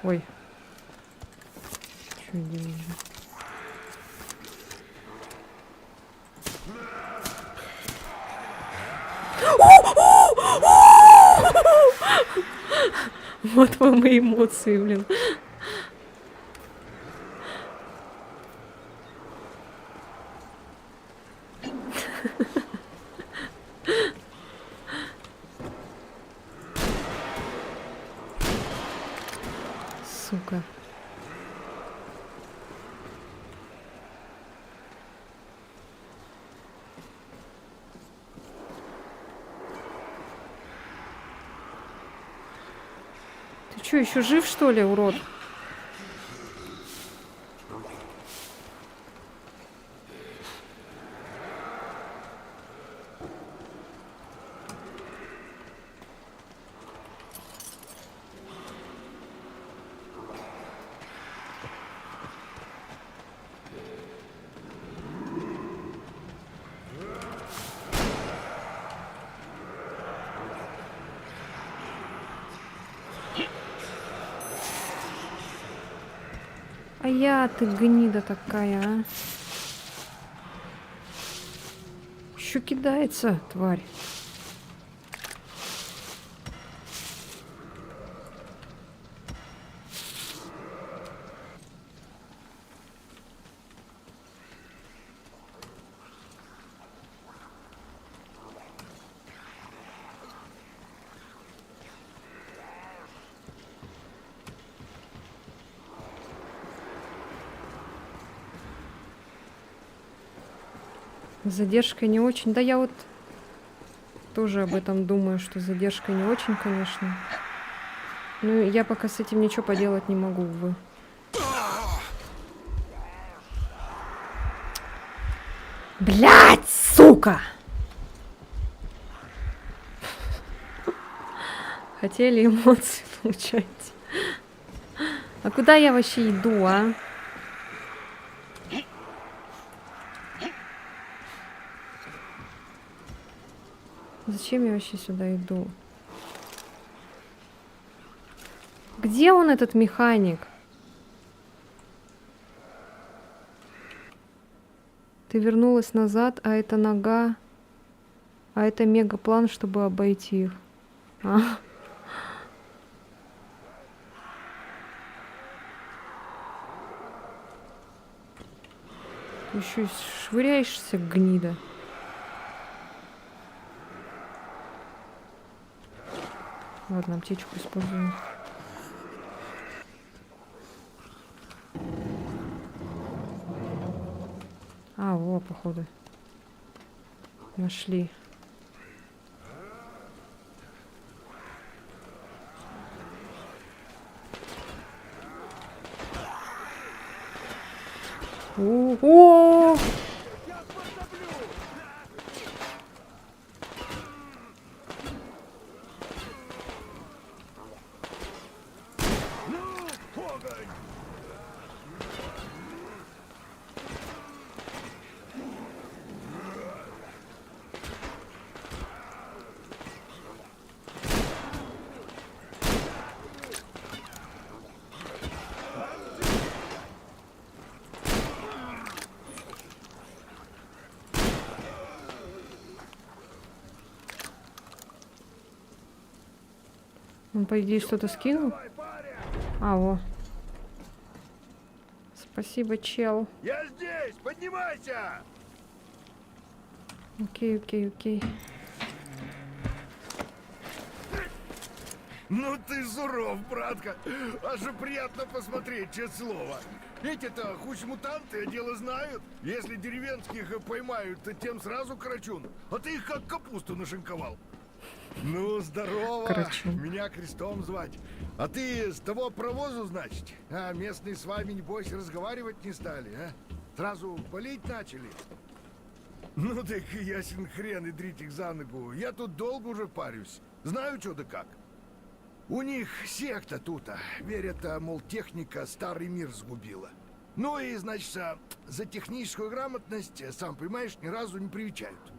Ой. Чё я делаю? Вот вам мои эмоции, блин. Сука. Ты чё, еще жив, что ли, урод? А ты гнида такая, а? Еще кидается, тварь. Задержка не очень. Да я вот тоже об этом думаю, что задержка не очень, конечно. Ну, я пока с этим ничего поделать не могу, увы. Блядь, сука! Хотели эмоции получать. А куда я вообще иду, а? Зачем я вообще сюда иду? Где он, этот механик? Ты вернулась назад, а это нога. А это мегаплан, чтобы обойти их. А? Ты еще и швыряешься, гнида. Ладно, аптечку используем. А, во, походу. Нашли. О! Он, по идее, что-то скинул? А, во. Спасибо, чел. Я здесь! Поднимайся! Окей, окей, окей. Ну ты суров, братка. Аж приятно посмотреть, честное слово. Эти-то хоть мутанты, а дело знают. Если деревенских поймают, то тем сразу карачун. А ты их как капусту нашинковал. Ну, здорово. Карачун. Меня Крестом звать. А ты с того провозу, значит? А местные с вами, небось, разговаривать не стали, а? Сразу болеть начали? Ну так ясен хрен и дрить их за ногу. Я тут долго уже парюсь. Знаю, что да как. У них секта тут, верят, мол, техника старый мир сгубила. Ну и, значит, за техническую грамотность, сам понимаешь, ни разу не привечают.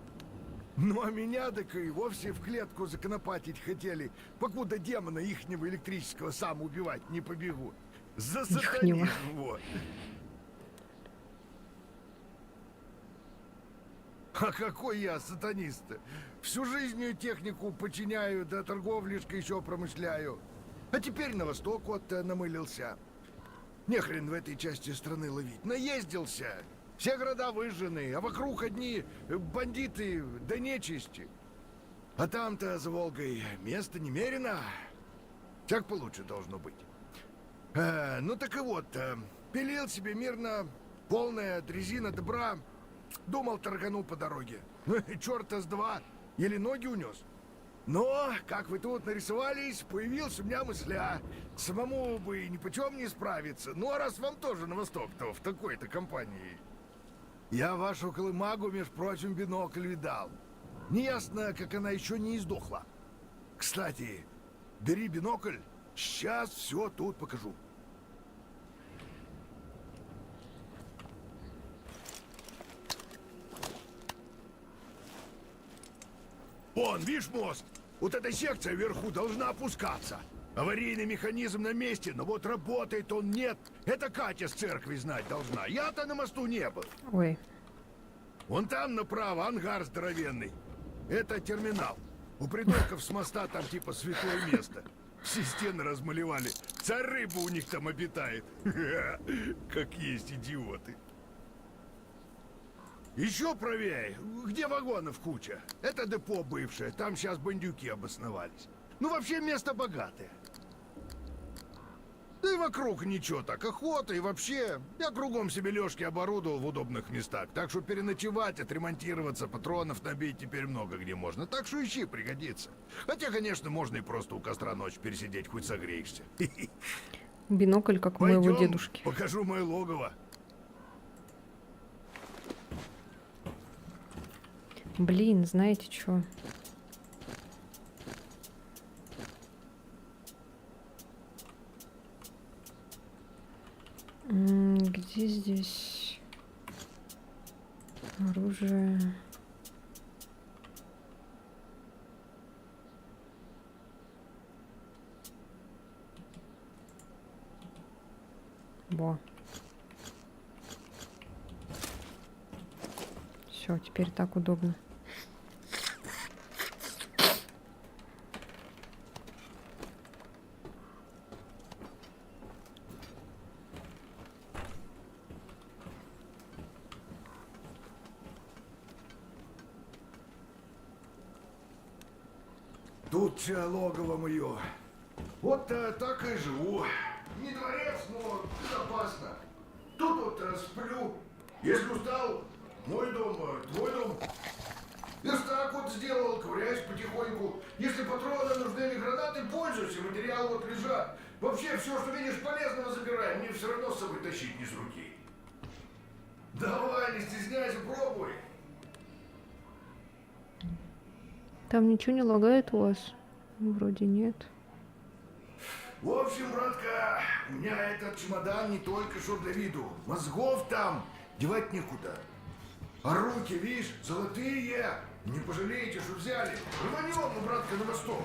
Ну а меня так и вовсе в клетку законопатить хотели, покуда демона ихнего электрического сам убивать не побегу. За Ихнего. сатанизм, вот. А какой я сатанист-то? Всю жизнь технику подчиняю, да торговлишкой еще промышляю. А теперь на восток вот намылился. Нехрен в этой части страны ловить. Наездился. Все города выжжены, а вокруг одни бандиты да нечисти. А там-то за Волгой место немерено. Так получше должно быть. Ну так и вот, пилил себе мирно, полная дрезина добра. Думал, торгану по дороге. Черта с два, еле ноги унес. Но, как вы тут нарисовались, появилась у меня мысля. Самому бы ни почем не справиться. Ну, а раз вам тоже на восток-то в такой-то компании. Я вашу колымагу, между прочим, бинокль видал. Неясно, как она еще не издохла. Кстати, бери бинокль, сейчас все тут покажу. Вон, видишь мост? Вот эта секция вверху должна опускаться. Аварийный механизм на месте, но вот работает он нет. Это Катя с церкви знать должна. Я-то на мосту не был. Ой. Вон там направо ангар здоровенный. Это терминал. У придурков с моста там типа святое место. Все стены размалевали. Царь рыба у них там обитает. Как есть идиоты. Еще правее, где вагонов куча. Это депо бывшее, там сейчас бандюки обосновались. Ну вообще место богатое. Да и вокруг ничего так, охота и вообще. Я кругом себе лёжки оборудовал в удобных местах. Так что переночевать, отремонтироваться, патронов набить теперь много где можно. Так что ищи, пригодится. Хотя, конечно, можно и просто у костра ночь пересидеть, хоть согреешься. Бинокль, как у моего Пойдем, дедушки. покажу мое логово. Блин, знаете что? Где здесь оружие? Во. Все, теперь так удобно. Тут логово мое. Вот так и живу. Не дворец, но безопасно. Тут вот сплю. Если устал, мой дом, твой дом. Верстак вот сделал, ковыряюсь потихоньку. Если патроны нужны или гранаты, пользуйся, материал вот лежат. Вообще, все, что видишь полезного, забирай. Мне все равно с собой тащить не с руки. Давай, не стесняйся, пробуй. Там ничего не лагает у вас? Вроде нет. В общем, братка, у меня этот чемодан не только что для виду. Мозгов там девать некуда. А руки, видишь, золотые. Не пожалеете, что взяли. Рванем, ну, братка, на восток.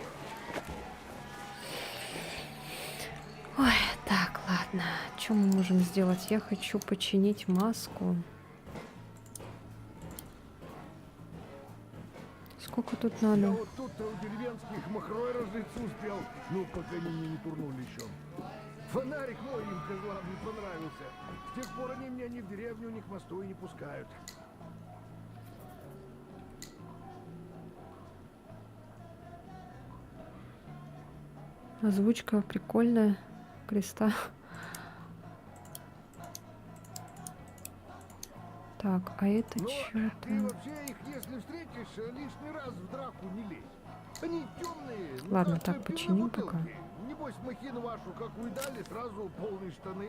Ой, так, ладно. Что мы можем сделать? Я хочу починить маску. Сколько тут Я надо? вот тут у деревенских махрой разжиться успел. Ну, пока они мне не турнули еще. Фонарик мой им, козлам, не понравился. С тех пор они меня ни в деревню, ни к мосту и не пускают. Озвучка прикольная. Креста. Так, а это Но что-то... ты вообще их, если встретишь, лишний раз в драку не лезь. Они темные. Ну, Ладно, как так, пивные починим бутылки. пока. Небось, махину вашу, как уедали, сразу полные штаны.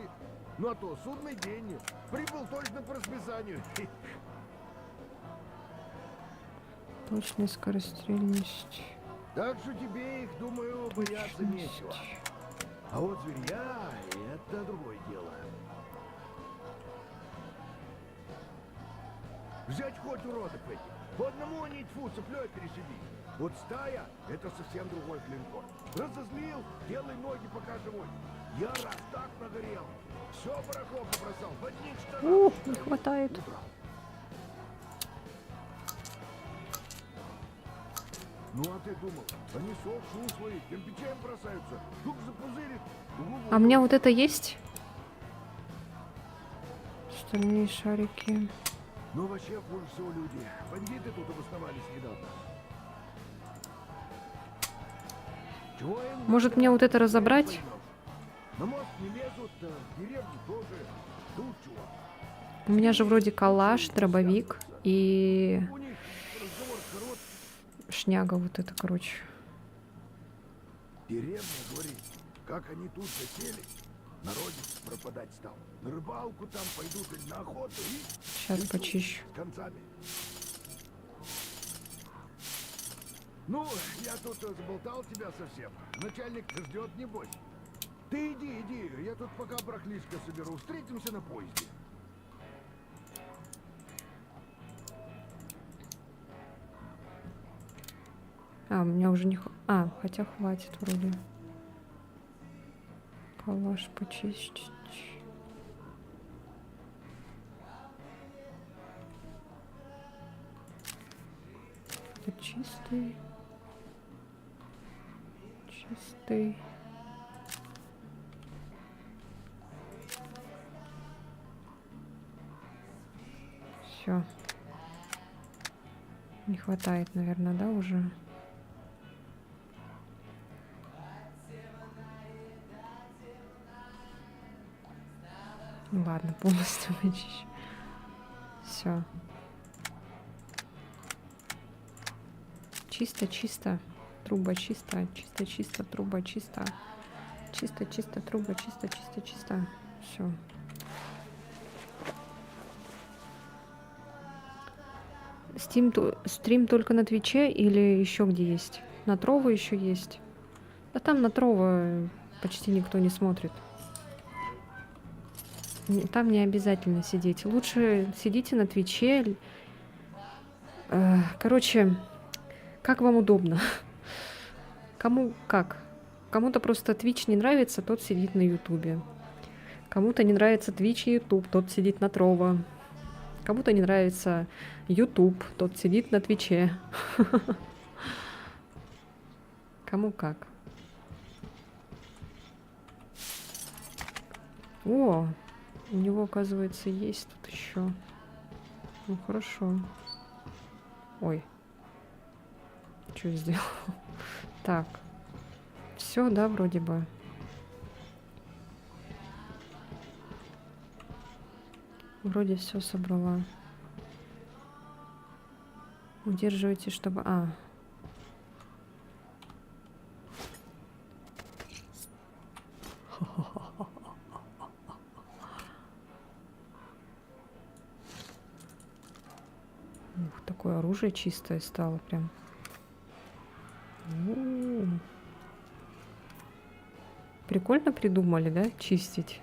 Ну а то, судный день. Прибыл точно по расписанию. Точность, скорострельность. Так что тебе их, думаю, бояться нечего. А вот зверья — это другое дело. Взять хоть уродов этих. По одному они тьфу цеплей пересиди. Вот стая — это совсем другой клинкор. Разозлил, делай ноги пока живой. Я раз так нагорел. Все барахло побросал, в одних штанах. Ух, не хватает. Ну а ты думал, они сок, шум свои, кирпичами бросаются, тут запузырит. А у меня вот это есть? Стальные шарики. Ну вообще хуже всего люди. Бандиты тут обосновались недавно. Чего им Может мне вот это разобрать? на мост не лезут, а в деревню тоже. Тут чувак. У меня же вроде калаш, дробовик и У них разговор короткий. шняга вот это, короче. Деревня, говорит, как они тут засели, народец пропадать стал. На рыбалку там пойдут или на охоту и... Сейчас и тут почищу. с концами. Ну, я тут заболтал тебя совсем. Начальник ждет, небось. Ты иди, я тут пока барахлишко соберу. Встретимся на поезде. А, у меня уже не... А, хотя хватит вроде. Калаш почистить. Это чистый. Чистый. Все. Не хватает, наверное, да, уже? Ладно, полностью вычищу. Все. Чисто, чисто. Труба чисто. Чисто, чисто. Труба чисто. Чисто, чисто. Труба чисто, чисто, чисто. Все. Стрим только на Твиче или еще где есть? На Trovo еще есть. Да там на Trovo почти никто не смотрит. Там не обязательно сидеть. Лучше сидите на Твиче. Короче, как вам удобно. Кому как. Кому-то просто Twitch не нравится, тот сидит на Ютубе. Кому-то не нравится Twitch и Ютуб, тот сидит на Trovo. Кому-то не нравится YouTube, тот сидит на Твиче. Кому как. О, у него, оказывается, есть тут еще. Ну, хорошо. Ой. Что я сделал? Так. Все, да, вроде бы. Вроде все собрала. Удерживайте, чтобы... А. Ух, такое оружие чистое стало прям. У-у-у. Прикольно придумали, да, чистить?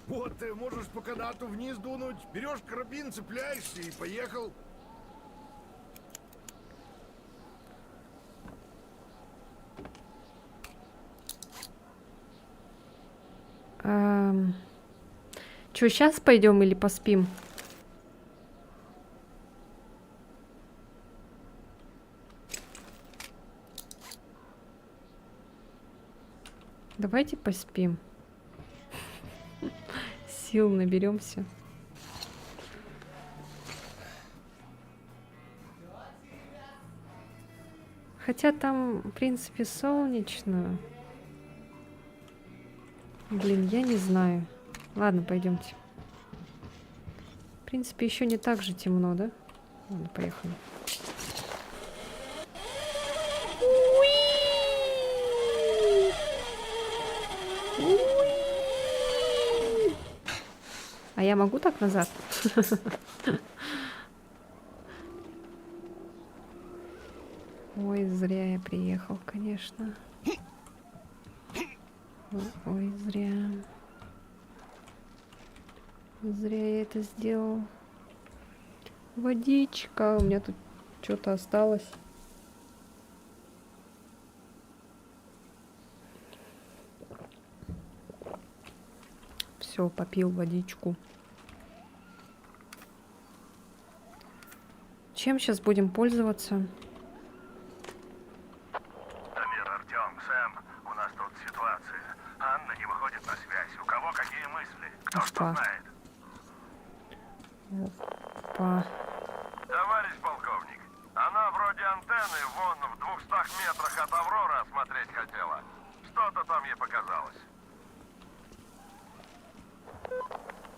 Вот ты можешь по канату вниз дунуть, берешь карабин, цепляешься и поехал. Че, сейчас пойдем или поспим? Давайте поспим. Сил наберемся. Хотя там, в принципе, солнечно. Блин, я не знаю. Ладно, пойдемте. В принципе, еще не так же темно, да? Ладно, поехали. А я могу так назад? Ой, зря я приехал, конечно. Ой, зря. Зря я это сделал. Водичка. У меня тут что-то осталось. Все, попил водичку. Чем сейчас будем пользоваться? Дамир, Артем, Сэм, у нас тут ситуация. Анна не выходит на связь. У кого какие мысли? Кто что Опа. знает? Опа. Товарищ полковник, она вроде антенны вон в 200 метрах от Авроры осмотреть хотела. Что-то там ей показалось.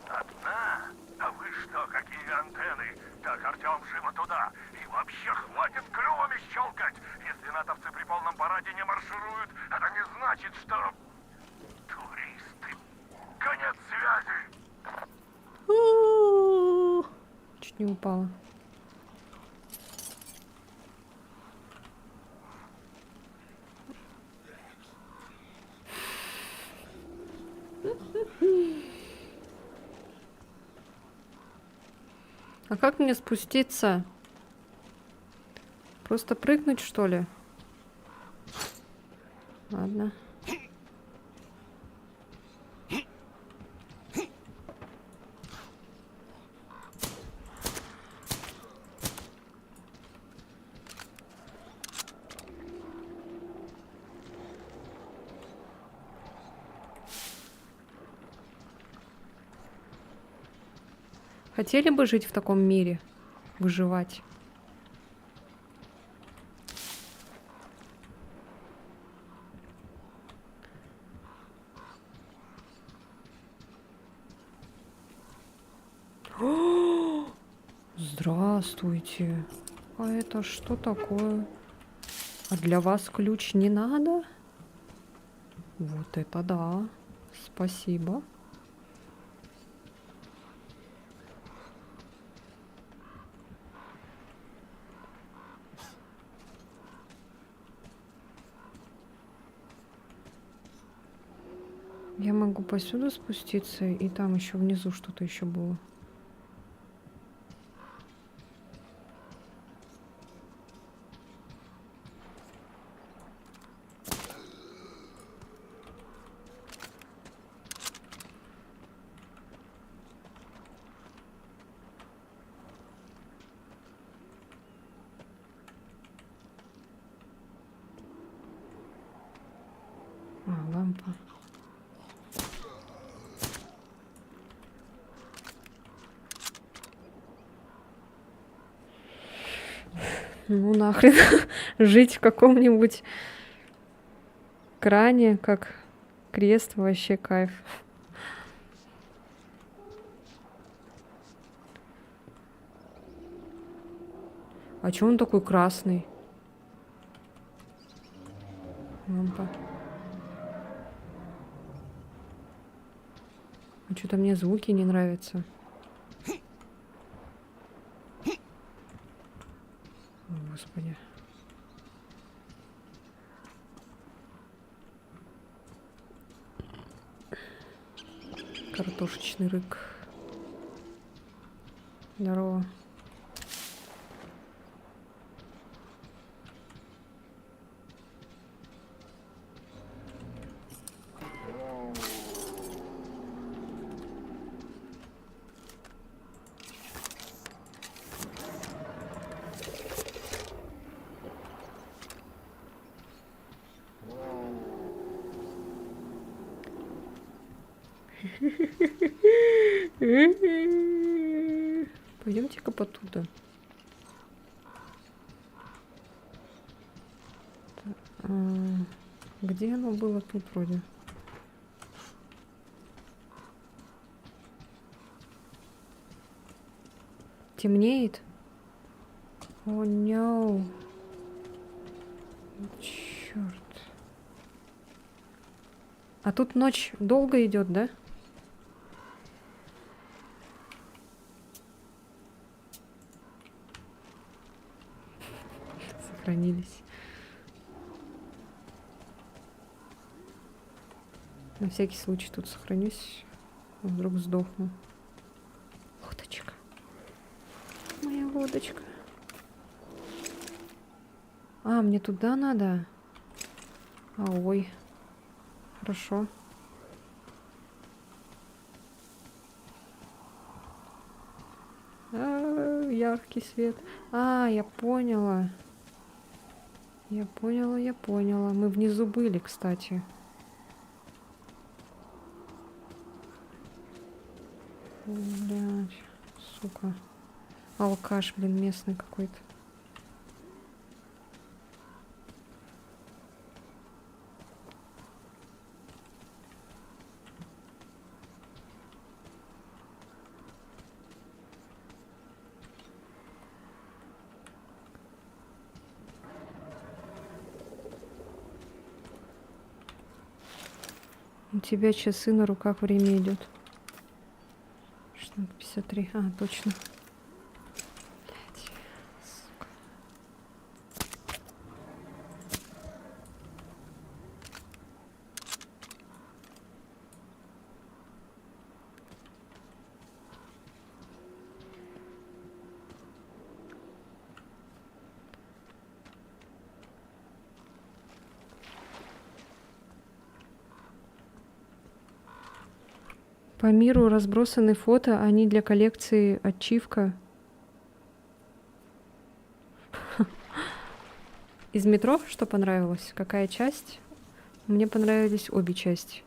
Одна? А вы что, какие антенны? Так, Артем, живо туда. И вообще хватит клювами щелкать. Если натовцы при полном параде не маршируют, это не значит, что... Туристы. Конец связи. Чуть не упала. А как мне спуститься? Просто прыгнуть, что ли? Ладно. Хотели бы жить в таком мире? Выживать? О, здравствуйте. А это что такое? А для вас ключ не надо? Вот это да. Спасибо. Я могу посюда спуститься, и там еще внизу что-то еще было. А, лампа. Ну нахрен жить в каком-нибудь кране, как крест, вообще кайф. А чё он такой красный? Лампа. А что-то мне звуки не нравятся. О, Господи. Картошечный рык. Здорово. Пойдемте-ка потуда. Где оно было? Тут вроде. Темнеет? О, no. Черт. А тут ночь долго идет, да? Сохранились. На всякий случай тут сохранюсь. Вдруг сдохну. удочка. А, мне туда надо? А, ой. Хорошо. Яркий свет. А, я поняла. Я поняла. Мы внизу были, кстати. Блядь, сука. Алкаш, блин, местный какой-то. У тебя часы на руках, время идет. 53. А, точно. Блядь, сука. По миру разбросаны фото, они для коллекции ачивка. Из метро что понравилось? Какая часть? Мне понравились обе части.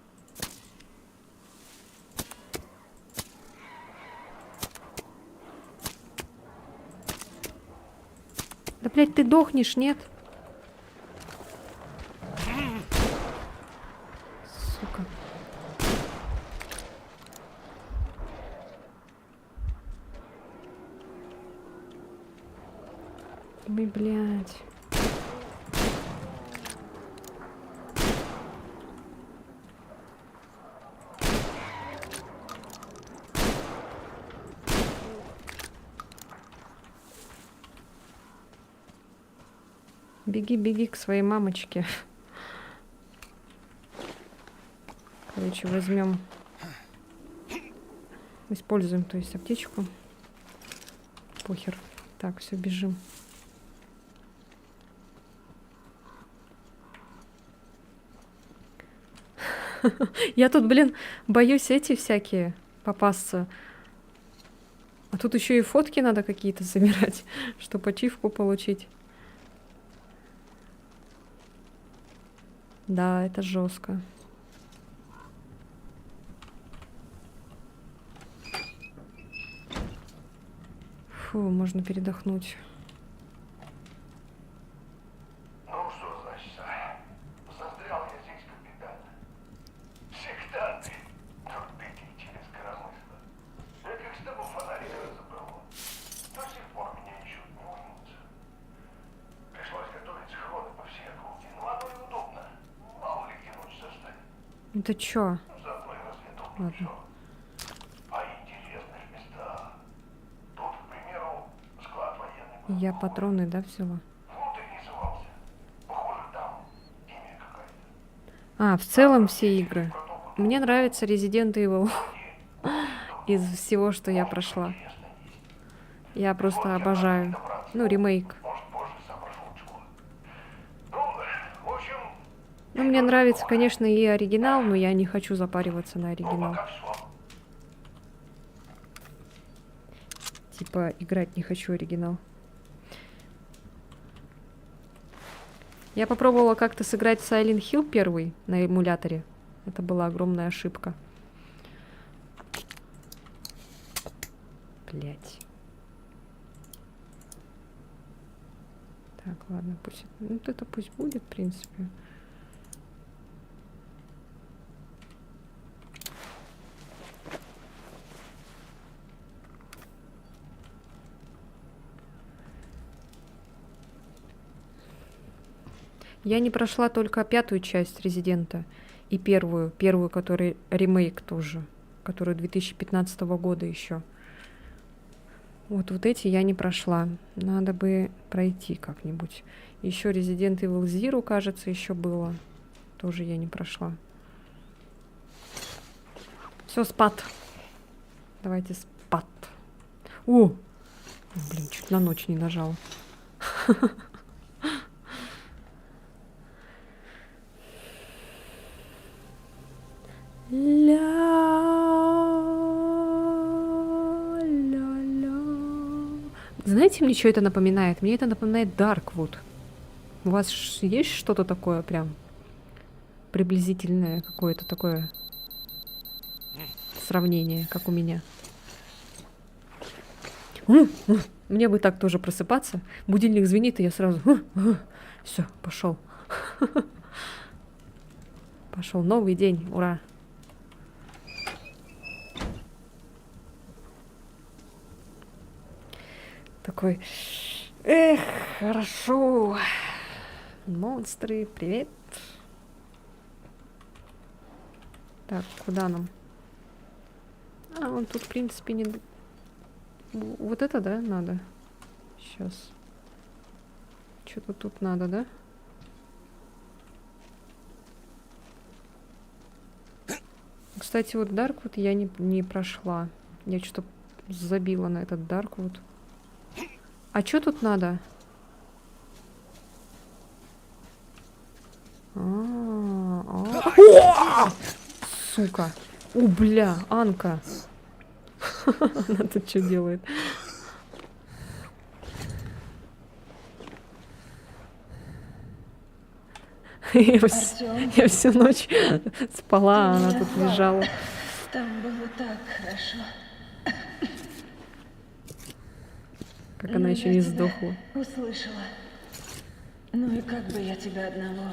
Да, блядь, ты дохнешь, нет? Сука. Ой, блядь. Беги, беги к своей мамочке. Короче, возьмем, используем, то есть, аптечку. Похер. Так, все, бежим. Я тут, блин, боюсь эти всякие попасться. А тут еще и фотки надо какие-то собирать, чтобы ачивку получить. Да, это жестко. Фу, можно передохнуть. Ну что значит, застрял я здесь, капитан. Сектанты, трудники через коромысло. Я как с тобой фонарик разобрал. До сих пор меня ищут, не уймутся. Пришлось готовить схроны по всей округе. Ну оно и удобно. Мало ли где ночь застанет. Это чё? Заодно и разведут Ладно. все. А интересных местах. Тут, к примеру, склад военный. Я патроны, да, взяла? Внутрь не совался. Похоже, там имя какая-то. А, в целом все игры. Мне нравится Resident Evil. Из всего, что я прошла. Я просто обожаю. Ну, ремейк. Может, позже соображу чего. Ну, в общем, Ну, мне нравится, конечно, и оригинал, но я не хочу запариваться на оригинал. пока все. Типа, играть не хочу оригинал. Я попробовала как-то сыграть в Silent Hill первый на эмуляторе. Это была огромная ошибка. Блять. Так, ладно, пусть... Ну, вот это пусть будет, в принципе. Я не прошла только 5-ю часть Резидента и первую, который ремейк тоже, которую 2015 года еще. Вот эти я не прошла. Надо бы пройти как-нибудь. Еще Resident Evil Zero, кажется, еще было. Тоже я не прошла. Все, спад. Давайте спад. О! Блин, чуть на ночь не нажал. Знаете, мне что это напоминает? Мне это напоминает Darkwood. У вас есть что-то такое прям приблизительное, какое-то такое сравнение, как у меня? Мне бы так тоже просыпаться. Будильник звенит, и я сразу... Все, пошел. Пошел новый день, ура. Такой, эх, хорошо. Монстры, привет. Так, куда нам? А, он тут, в принципе, не... Вот это, да, надо? Сейчас. Что-то тут надо, да? Кстати, вот Дарквуд я не прошла. Я что-то забила на этот Дарквуд. А что тут надо? Сука. О, бля, Анка. Она тут что делает? Я всю ночь спала, а она тут лежала. Там было так хорошо. Как она еще не сдохла. Услышала. Ну и как бы я тебя одного...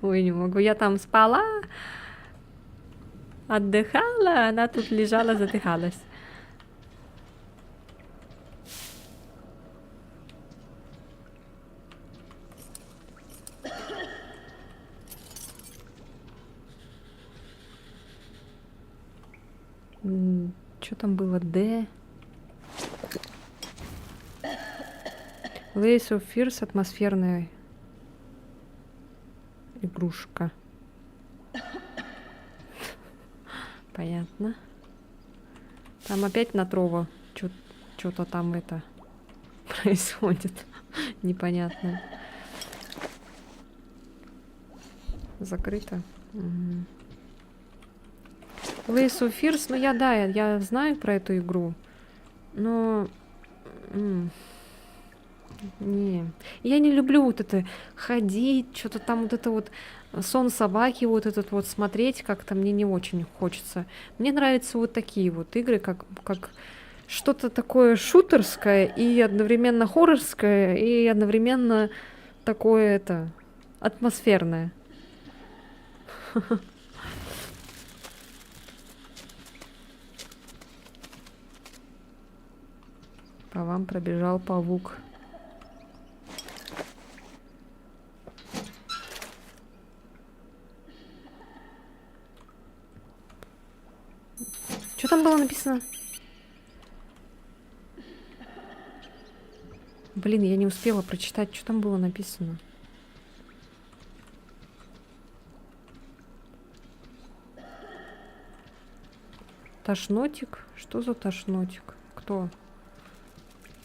Ой, не могу. Я там спала, отдыхала, она тут лежала, задыхалась. Что там было? Д. Lace of Fears, атмосферная игрушка. Понятно. Там опять на Трово что-то там это происходит. Непонятно. Закрыто. Угу. Lace of Fears, ну я знаю про эту игру, но не, я не люблю вот это ходить, что-то там вот это вот сон собаки, вот этот вот смотреть как-то мне не очень хочется. Мне нравятся вот такие вот игры, как что-то такое шутерское и одновременно хоррорское и одновременно такое это атмосферное. По вам пробежал павук. Что там было написано? Блин, я не успела прочитать, что там было написано. Тошнотик? Что за тошнотик? Кто?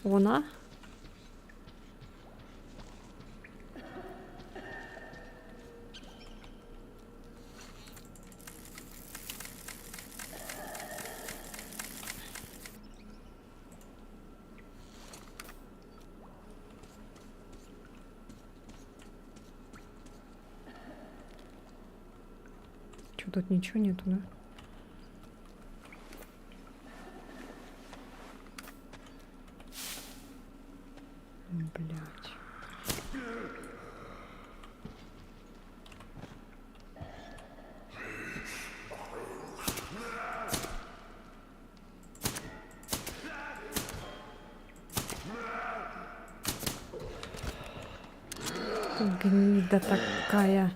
Она? Что, тут ничего нету, да? Блять. Гнида такая.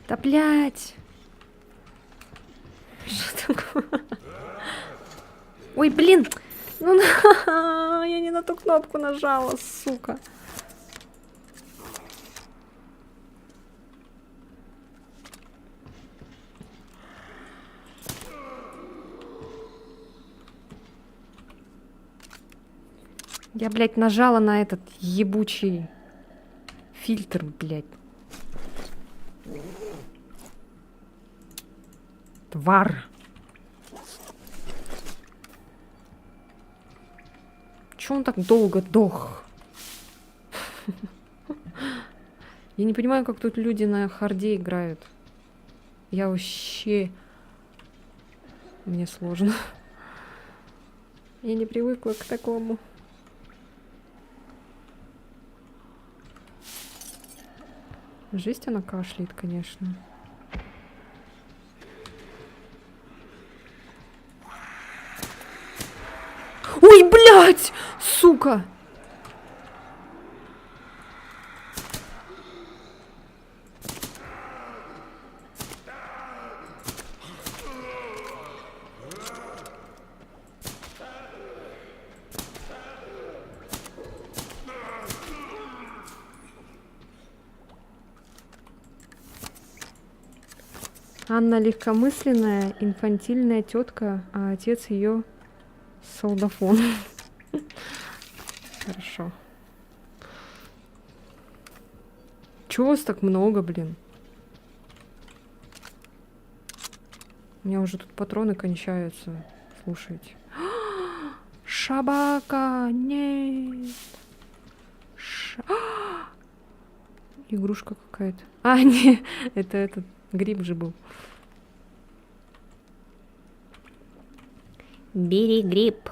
Да блять. Что такое? Ой, блин! Ну, я не на ту кнопку нажала, сука. Я, блядь, нажала на этот ебучий фильтр, блядь. Твар. Чё он так долго дох? Я не понимаю, как тут люди на харде играют. Я вообще... Мне сложно. Я не привыкла к такому. Жесть она кашляет, конечно. Ой, блядь! Сука! Анна легкомысленная, инфантильная тетка, а отец ее солдафон. Хорошо. Чего вас так много, блин? У меня уже тут патроны кончаются. Слушайте. Шабака! Нет! Игрушка какая-то. А, не, это этот гриб же был. Бери гриб.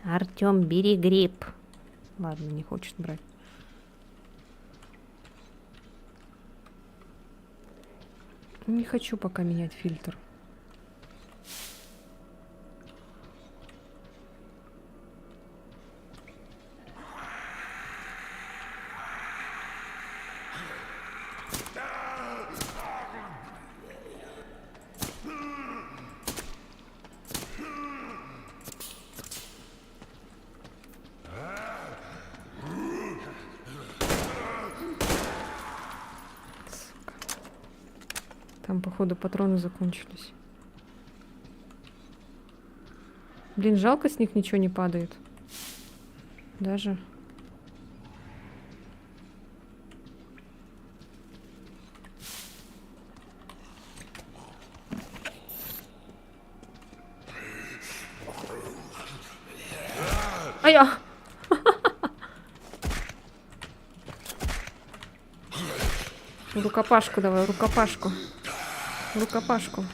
Артём, бери гриб. Ладно, не хочет брать. Не хочу пока менять фильтр. Там, походу, патроны закончились. Блин, жалко, с них ничего не падает. Даже. Ай-я! Рукопашку давай, рукопашку. Рукопашку.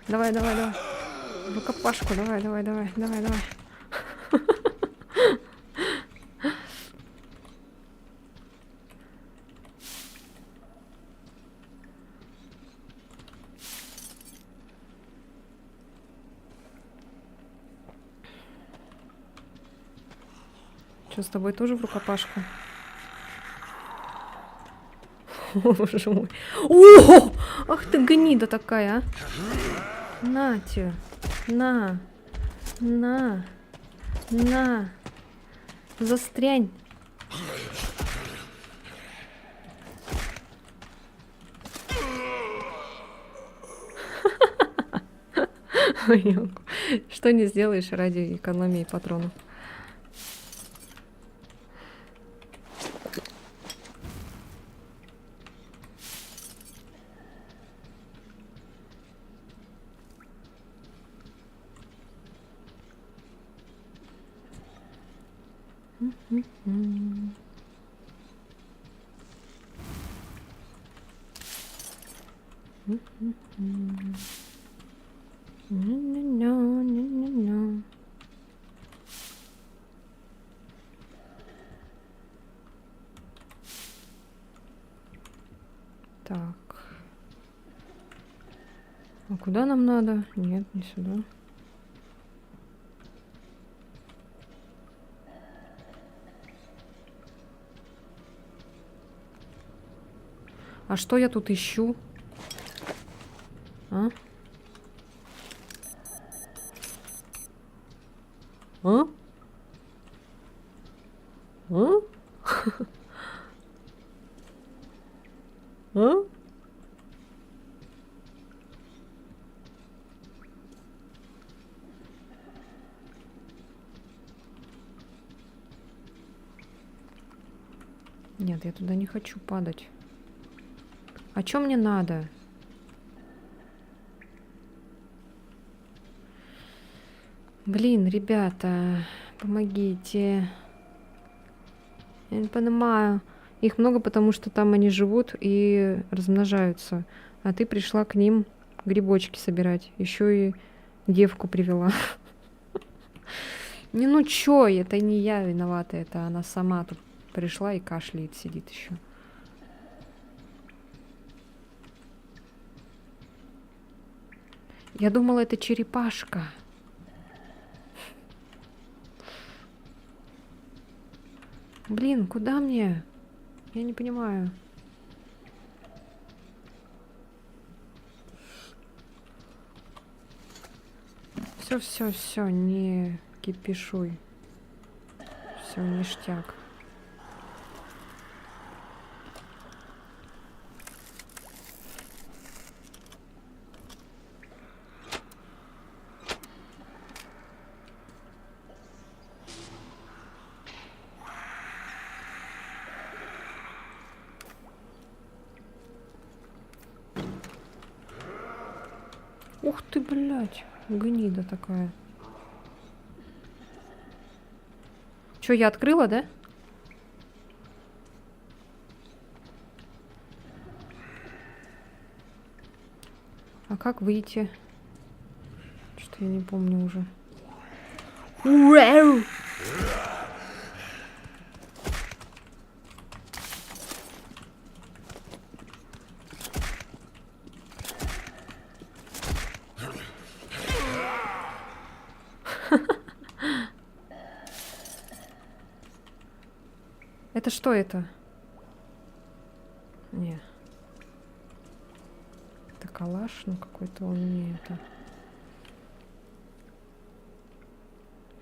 Давай, давай, давай. Рукопашку, давай, давай, давай, давай, давай. Что, с тобой тоже в рукопашку? Боже мой. О! Ах ты гнида такая, а. На тебе. На. На. На. Застрянь. Что не сделаешь ради экономии патронов. Так. А куда нам надо? Нет, не сюда. А А что я тут ищу? А? А? А? А? Нет, я туда не хочу падать. А чё мне надо? Блин, ребята, помогите. Я не понимаю. Их много, потому что там они живут и размножаются. А ты пришла к ним грибочки собирать. Еще и девку привела. Не, ну чё, это не я виновата, это она сама тут пришла и кашляет, сидит еще. Я думала, это черепашка. Блин, куда мне? Я не понимаю. Все, не кипишуй. Все, ништяк. Ух ты, блядь, гнида такая. Чё, я открыла, да? А как выйти? Что-то я не помню уже. Это что это? Не. Это калаш, ну какой-то он не это.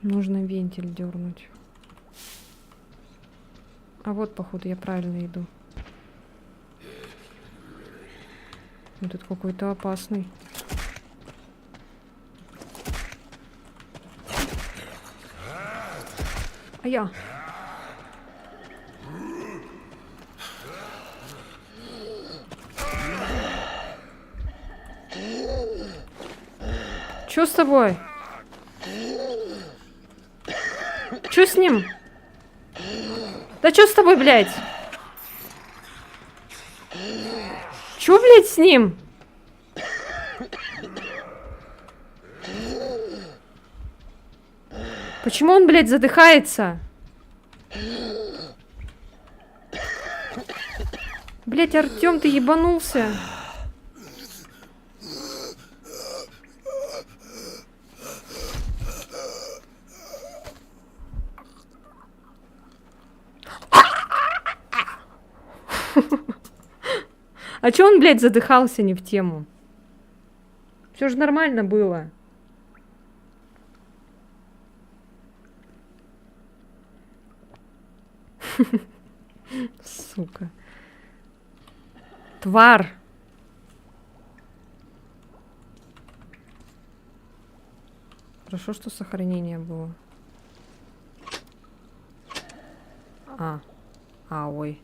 Нужно вентиль дернуть. А вот, походу, я правильно иду. Этот какой-то опасный. А я. Чё с тобой? Чё с ним? Да чё с тобой, блядь? Чё, блядь, с ним? Почему он, блядь, задыхается? Блядь, Артём, ты ебанулся? А чё он, блядь, задыхался не в тему? Все же нормально было. Сука. Тварь. Хорошо, что сохранение было. Ой.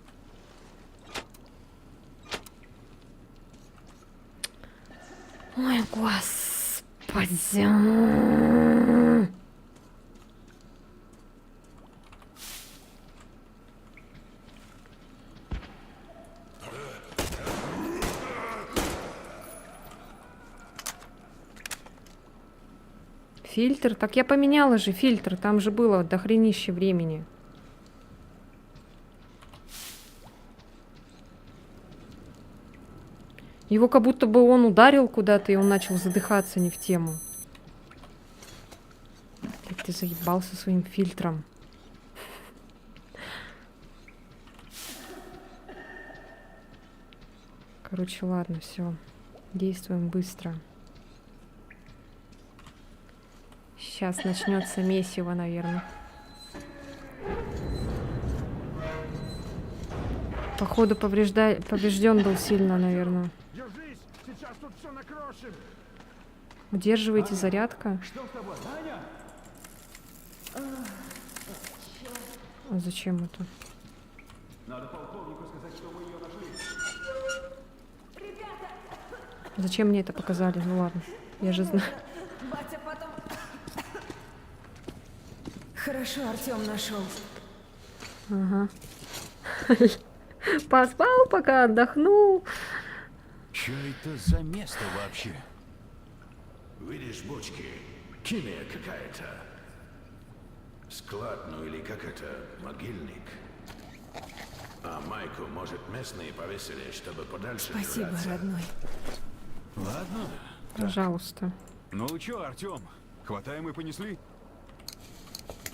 Ой, господи. Фильтр? Так я поменяла же фильтр. Там же было дохренище времени. Его как будто бы он ударил куда-то, и он начал задыхаться не в тему. Ты заебался своим фильтром. Короче, ладно, все. Действуем быстро. Сейчас начнется месиво, наверное. Походу, поврежден был сильно, наверное. Держись, сейчас тут все накрошим. Удерживайте зарядка. Что с тобой, Аня? А зачем это? Надо полковнику сказать, что мы ее нашли. Зачем мне это показали? Ну ладно, я же знаю. Батя потом... Хорошо, Артем нашел. Ага. Поспал, пока отдохнул. Что это за место вообще? Видишь бочки? Химия какая-то. Склад, ну или как это, могильник. А майку, может, местные повесили, чтобы подальше Спасибо, держаться. родной. Ладно. Пожалуйста. Ну чё, Артём, хватаем и понесли?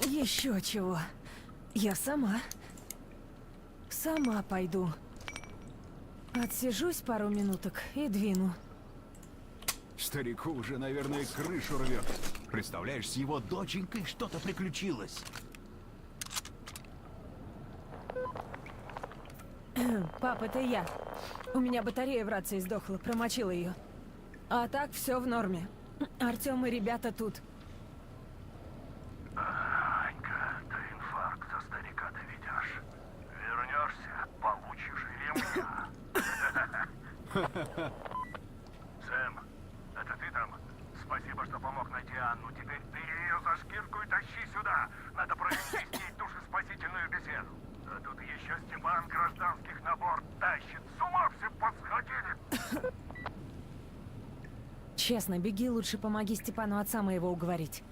Еще чего. Я сама пойду. Отсижусь пару минуток и двину. Старику уже, наверное, крышу рвет. Представляешь, с его доченькой что-то приключилось. Пап, это я. У меня батарея в рации сдохла, промочила ее. А так все в норме. Артем и ребята тут. Анька, ты инфаркт со старика доведешь. Вернешься, получишь ремня. Сэм, это ты там? Спасибо, что помог найти Анну. Теперь ты ее за шкирку и тащи сюда. Надо провести с ней душеспасительную беседу. А тут еще Степан гражданских на борт тащит. С ума все посходили. Честно, беги лучше, помоги Степану отца моего уговорить.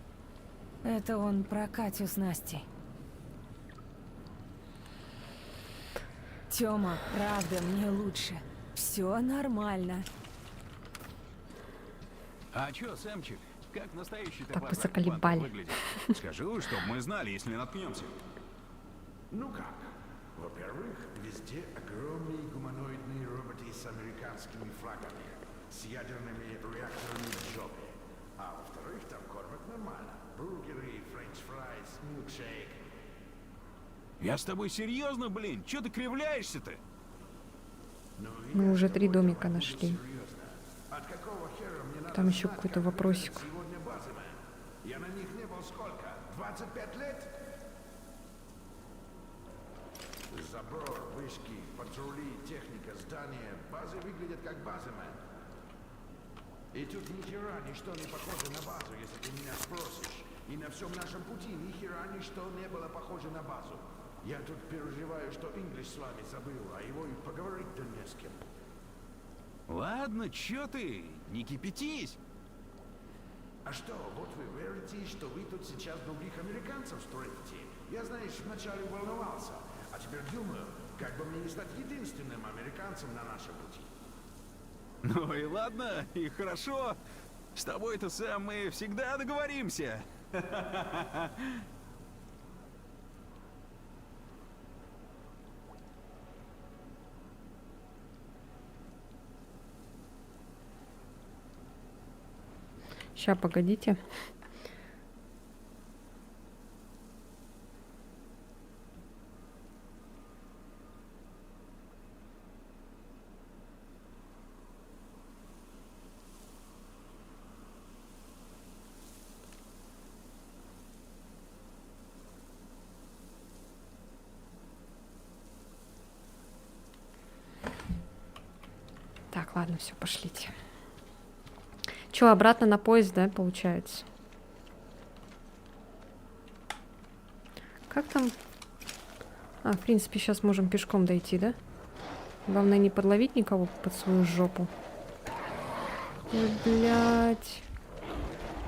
Это он про Катю с Настей. Тёма, правда, мне лучше. Все нормально. А чё, Сэмчик, как настоящий-то Так папа вы заколебали. выглядит? Скажу, чтобы мы знали, если наткнемся. Ну как? Во-первых, везде огромные гуманоидные роботы с американскими флагами, с ядерными реакторами в жопе. А во-вторых, там кормят нормально. Бургеры, френч-фрайс, милкшейк. Я с тобой серьезно, блин? Чё ты кривляешься-то? Мы уже 3 домика нашли. Серьезно. От какого хера мне надо Там еще знать, какой-то как вопросик. выглядят сегодня базамен? Я на них не был сколько? 25 лет? Забор, вышки, патрули, техника, здания, базы выглядят как базамен. И тут ни хера ничто не похоже на базу, если ты меня спросишь. И на всем нашем пути ни хера ничто не было похоже на базу. Я тут переживаю, что Инглиш с вами забыл, а его и поговорить-то не с кем. Ладно, чё ты? Не кипятись. А что, вот вы верите, что вы тут сейчас других американцев строите? Я, знаешь, вначале волновался, а теперь думаю, как бы мне не стать единственным американцем на нашем пути. Ну и ладно, и хорошо. С тобой-то, Сэм, мы всегда договоримся. Ща, погодите. Так, ладно, все, пошлите. Че, обратно на поезд, да, получается? Как там? А, в принципе, сейчас можем пешком дойти, да? Главное не подловить никого под свою жопу. Ой, блядь.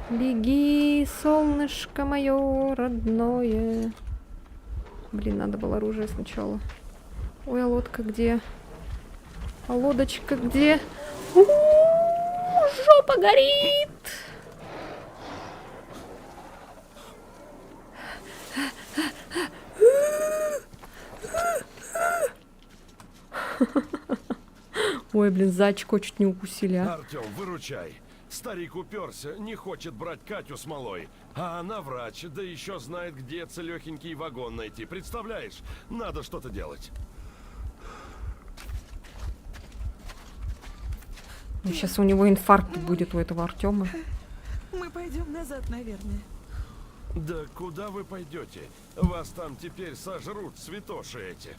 Беги, солнышко мое родное. Блин, надо было оружие сначала. Ой, а лодка где? А лодочка где? Жопа горит! Ой, блин, за очко чуть не укусили, а. Артем, выручай. Старик уперся, не хочет брать Катю смолой. А она врач, да еще знает, где целехенький вагон найти. Представляешь? Надо что-то делать. Сейчас у него инфаркт будет, у этого Артема. Мы пойдем назад, наверное. Да куда вы пойдете? Вас там теперь сожрут святоши эти.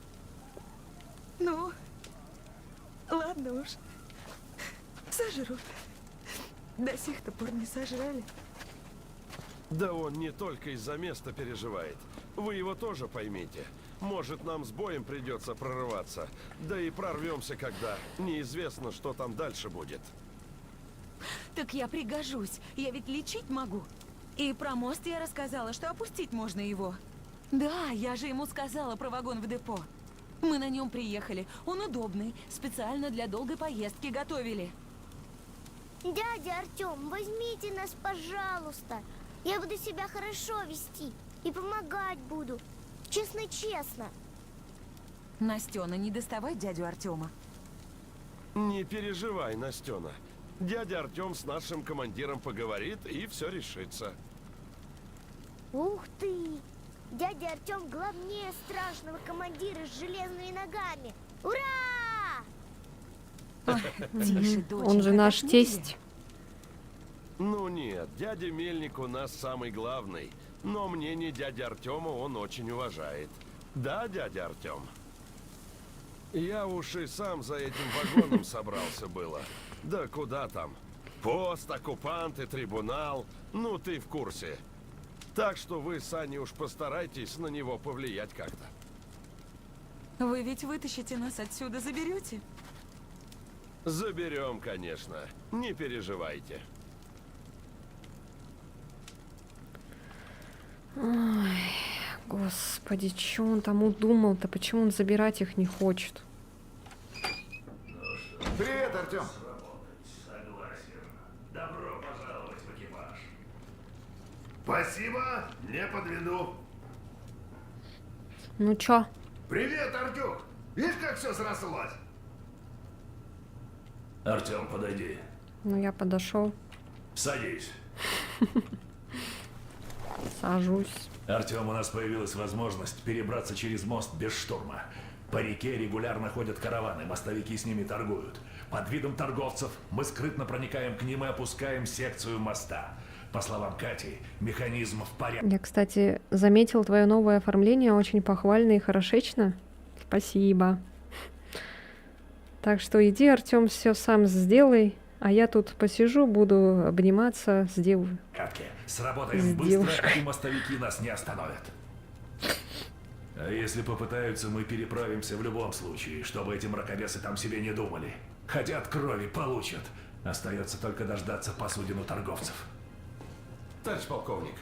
Ну, ладно уж. Сожрут. До сих-то пор не сожрали. Да он не только из-за места переживает. Вы его тоже поймите. Может, нам с боем придется прорываться. Да и прорвемся когда. Неизвестно, что там дальше будет. Так я пригожусь. Я ведь лечить могу. И про мост я рассказала, что опустить можно его. Да, я же ему сказала про вагон в депо. Мы на нем приехали. Он удобный. Специально для долгой поездки готовили. Дядя Артем, возьмите нас, пожалуйста. Я буду себя хорошо вести и помогать буду. Честно-честно. Настена, не доставай дядю Артема. Не переживай, Настена. Дядя Артем с нашим командиром поговорит, и все решится. Ух ты! Дядя Артем главнее страшного командира с железными ногами. Ура! Тише, Он же доченька, наш так нельзя. тесть. Ну нет, дядя Мельник у нас самый главный. Но мнение дяди Артема он очень уважает. Да, дядя Артем? Я уж и сам за этим вагоном собрался было. Да куда там? Пост, оккупанты, трибунал. Ну ты в курсе. Так что вы, Саня, уж постарайтесь на него повлиять как-то. Вы ведь вытащите нас отсюда, заберете? Заберем, конечно. Не переживайте. Ой, господи, что он там удумал-то? Почему он забирать их не хочет? Привет, Артем. Добро пожаловать в экипаж. Спасибо, не подведу. Ну чё? Привет, Артюх. Видишь, как все срослось? Артем, подойди. Ну я подошел, Садись. сажусь. Артем, у нас появилась возможность перебраться через мост без штурма. По реке регулярно ходят караваны, мостовики с ними торгуют. Под видом торговцев мы скрытно проникаем к ним и опускаем секцию моста. По словам Кати, механизм в порядке. Я, кстати, заметил твое новое оформление, очень похвально и хорошечно. Спасибо. Так что иди, Артем, все сам сделай, а я тут посижу, буду обниматься с девушкой. Сработаем С быстро, девушкой. и мостовики нас не остановят. А если попытаются, мы переправимся в любом случае, чтобы эти мракобесы там себе не думали. Хотят крови, получат. Остается только дождаться посудину торговцев. Товарищ полковник,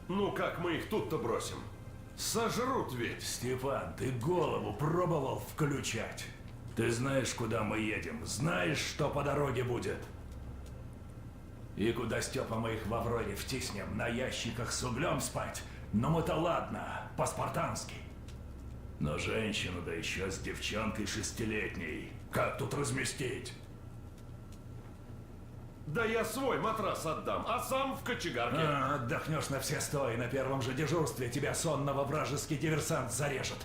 ну как мы их тут-то бросим? Сожрут ведь. Степан, ты голову пробовал включать? Ты знаешь, куда мы едем, знаешь, что по дороге будет. И куда, Степа, мы их во вроде втиснем, на ящиках с углем спать? Ну мы-то ладно, по-спартански. Но женщину, да еще с девчонкой 6-летней, как тут разместить? Да я свой матрас отдам, а сам в кочегарке. Отдохнешь на все 100, и на первом же дежурстве тебя сонного вражеский диверсант зарежет.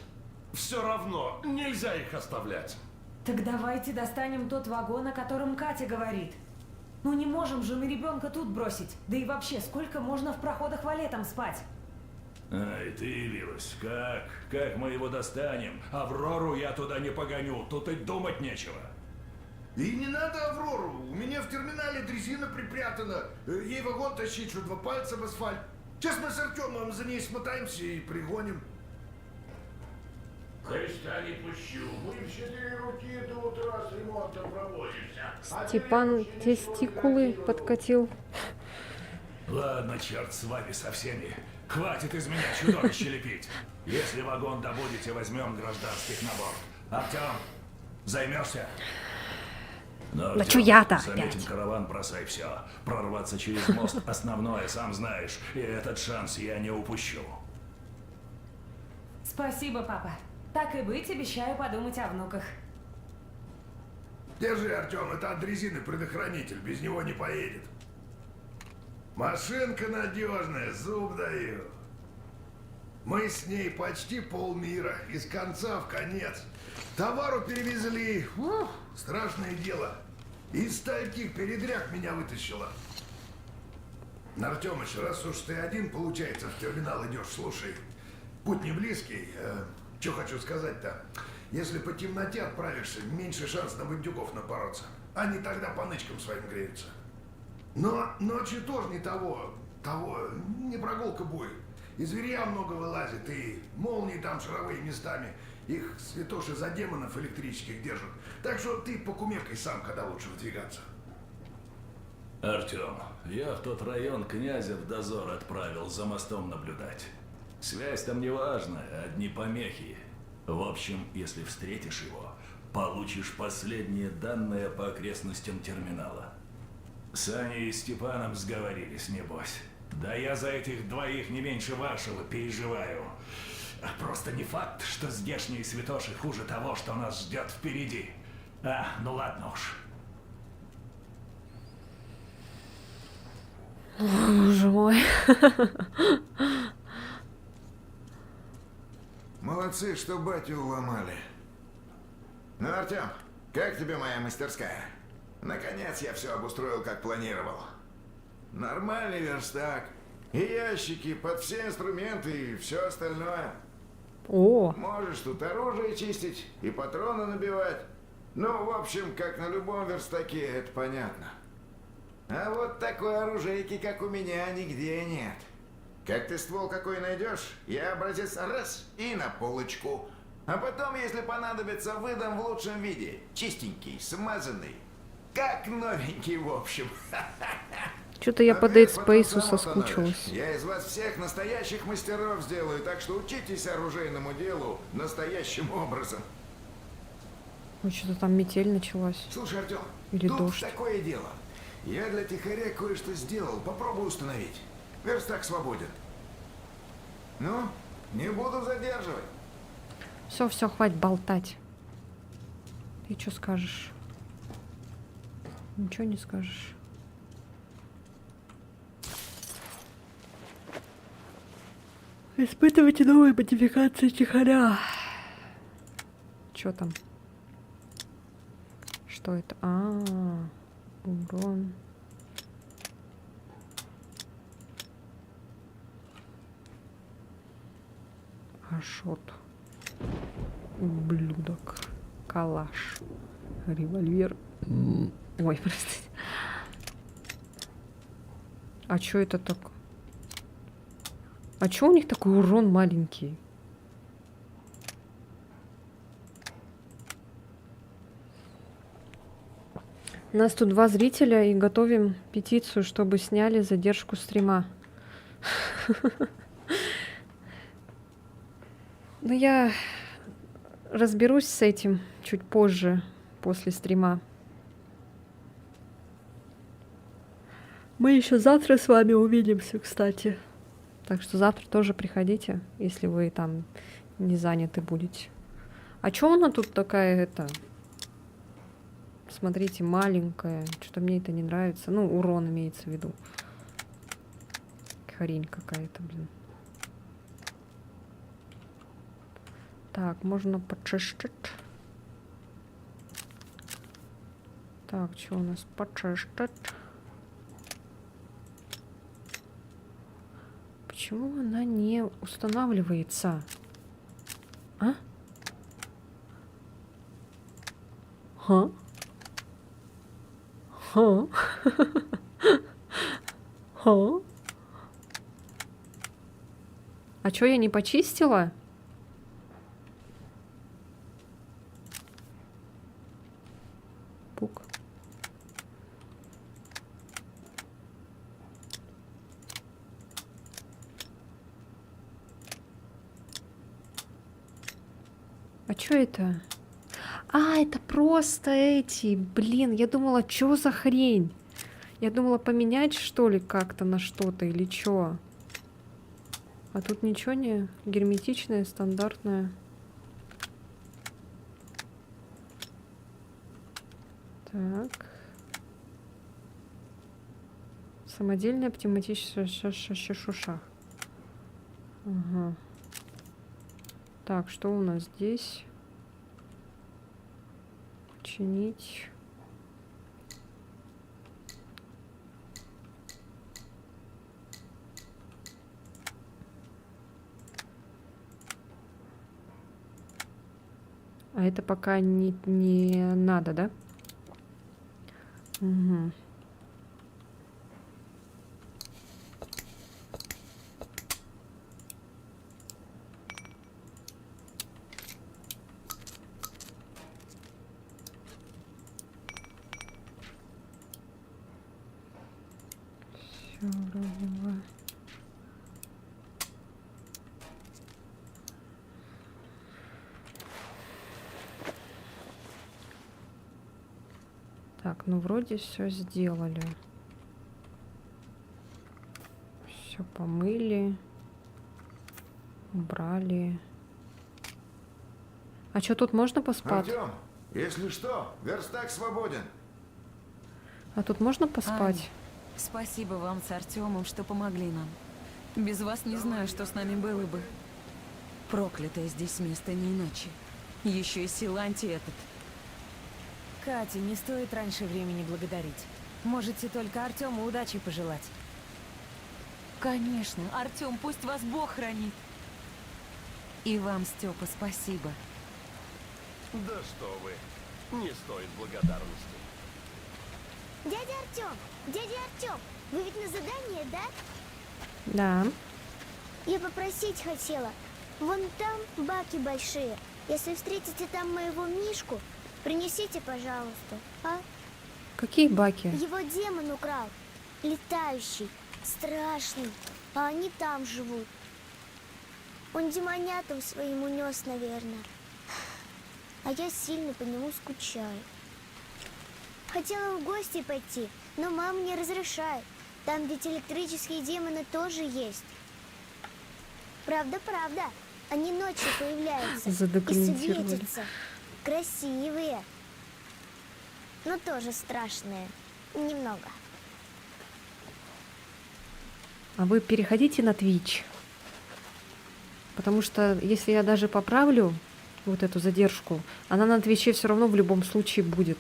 Все равно нельзя их оставлять. Так давайте достанем тот вагон, о котором Катя говорит. Ну не можем же мы ребенка тут бросить. Да и вообще, сколько можно в проходах валетом спать? Ай, ты явилась. Как мы его достанем? Аврору я туда не погоню, тут и думать нечего. И не надо Аврору. У меня в терминале дрезина припрятана. Ей вагон тащить, что 2 пальца в асфальт. Сейчас мы с Артемом за ней смотаемся и пригоним. Христа не пущу. Мы в 4 руки до утра с ремонтом проводимся. Степан тестикулы подкатил. Ладно, черт с вами со всеми. Хватит из меня чудовище лепить. Если вагон добудете, возьмем гражданских на борт. Артем, займешься? Ну, Да чё я-то заметим опять? караван, бросай все. Прорваться через мост основное, сам знаешь. И этот шанс я не упущу. Спасибо, папа. Так и быть, обещаю подумать о внуках. Держи, Артем, это от дрезины предохранитель, без него не поедет. Машинка надежная, зуб даю. Мы с ней почти полмира, из конца в конец. Товару перевезли, страшное дело. Из стольких передряг меня вытащила. Артемыч, раз уж ты один, получается, в терминал идешь, слушай. Путь не близкий, что хочу сказать-то. Если по темноте отправишься, меньше шанс на бандюков напороться. Они тогда по нычкам своим греются. Но ночью тоже не того, не прогулка будет. И зверя много вылазит, и молнии там шаровые местами. Их святоши за демонов электрических держат. Так что ты покумекай сам, когда лучше выдвигаться. Артем, я в тот район князя в дозор отправил за мостом наблюдать. Связь там не важная, одни помехи. В общем, если встретишь его, получишь последние данные по окрестностям терминала. С Аней и Степаном сговорились, небось. Да я за этих двоих не меньше вашего переживаю. Просто не факт, что здешние святоши хуже того, что нас ждет впереди. Ну ладно уж. Боже мой. Молодцы, что батю уломали. Ну, Артем, как тебе моя мастерская? Наконец я все обустроил, как планировал. Нормальный верстак. И ящики под все инструменты, и все остальное. О! Можешь тут оружие чистить и патроны набивать. Ну, в общем, как на любом верстаке, это понятно. А вот такой оружейки, как у меня, нигде нет. Как ты ствол какой найдешь, я образец раз и на полочку. А потом, если понадобится, выдам в лучшем виде. Чистенький, смазанный. Как новенький, в общем. Что-то я по Dead Space соскучилась. Я из вас всех настоящих мастеров сделаю, так что учитесь оружейному делу настоящим образом. Ой, что-то там метель началась. Слушай, Артем, Или тут дождь. такое дело. Я для тихоря кое-что сделал, попробую установить. Верстак свободен. Ну, не буду задерживать. Все, хватит болтать. Ты что скажешь? Ничего не скажешь. Испытывайте новые модификации тихоря. Что там? Что это? Урон. Ашот. Ублюдок. Калаш. Револьвер. Ой, простите. А чё это так? А чё у них такой урон маленький? У нас тут 2 зрителя и готовим петицию, чтобы сняли задержку стрима. Но я разберусь с этим чуть позже, после стрима. Мы еще завтра с вами увидимся, кстати. Так что завтра тоже приходите, если вы там не заняты будете. А чё она тут такая, смотрите, маленькая. Что-то мне это не нравится. Ну, урон имеется в виду. Хрень какая-то, блин. Так, можно почистить. Так, что у нас почистить? Почему она не устанавливается? А? Ха? Ха? Ха? А чё я не почистила? Пук. А чё это? Это просто эти. Блин, я думала, чё за хрень? Я думала, поменять, что ли, как-то на что-то или чё? А тут ничего не герметичное, стандартное. Так. Самодельная пневматическая шуша. Ага. Так, что у нас здесь? Чинить. А это пока не надо, да? Угу. Всё вроде бы. Так, ну вроде все сделали. Все помыли. Убрали. А что, тут можно поспать? Артём, если что, верстак свободен. А тут можно поспать? Аня, спасибо вам с Артемом, что помогли нам. Без вас не знаю, что с нами было бы. Проклятое здесь место не иначе. Еще и Силантий этот. Катя, не стоит раньше времени благодарить. Можете только Артему удачи пожелать. Конечно, Артем, пусть вас Бог хранит. И вам, Степа, спасибо. Да что вы, не стоит благодарности. Дядя Артем, вы ведь на задание, да? Да. Я попросить хотела. Вон там баки большие. Если встретите там моего Мишку, принесите, пожалуйста, а? Какие баки? Его демон украл. Летающий, страшный. А они там живут. Он демонятам своим унес, наверное. А я сильно по нему скучаю. Хотела в гости пойти, но мама не разрешает. Там ведь электрические демоны тоже есть. Правда. Они ночью появляются и Задокументировали. светятся. Красивые. Но тоже страшные. Немного. А вы переходите на Twitch. Потому что если я даже поправлю вот эту задержку, она на Твиче все равно в любом случае будет.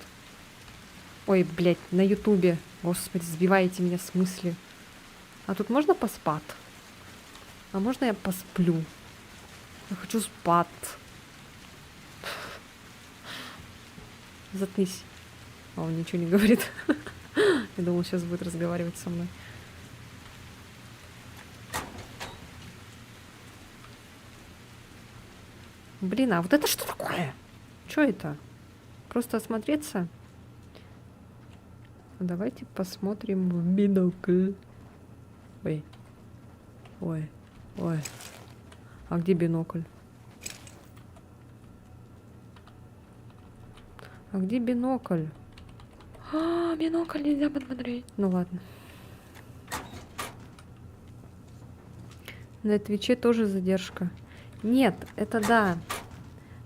Ой, блядь, на Ютубе. Господи, сбиваете меня с мысли. А тут можно поспать? А можно я посплю? Я хочу спать. Заткнись. А он ничего не говорит. Я думал, сейчас будет разговаривать со мной. Блин, а вот это что такое? Что это? Просто осмотреться? Давайте посмотрим в бинокль. Ой. А где бинокль? А где бинокль? А, бинокль нельзя посмотреть. Ну ладно. На Твиче тоже задержка. Нет, это да.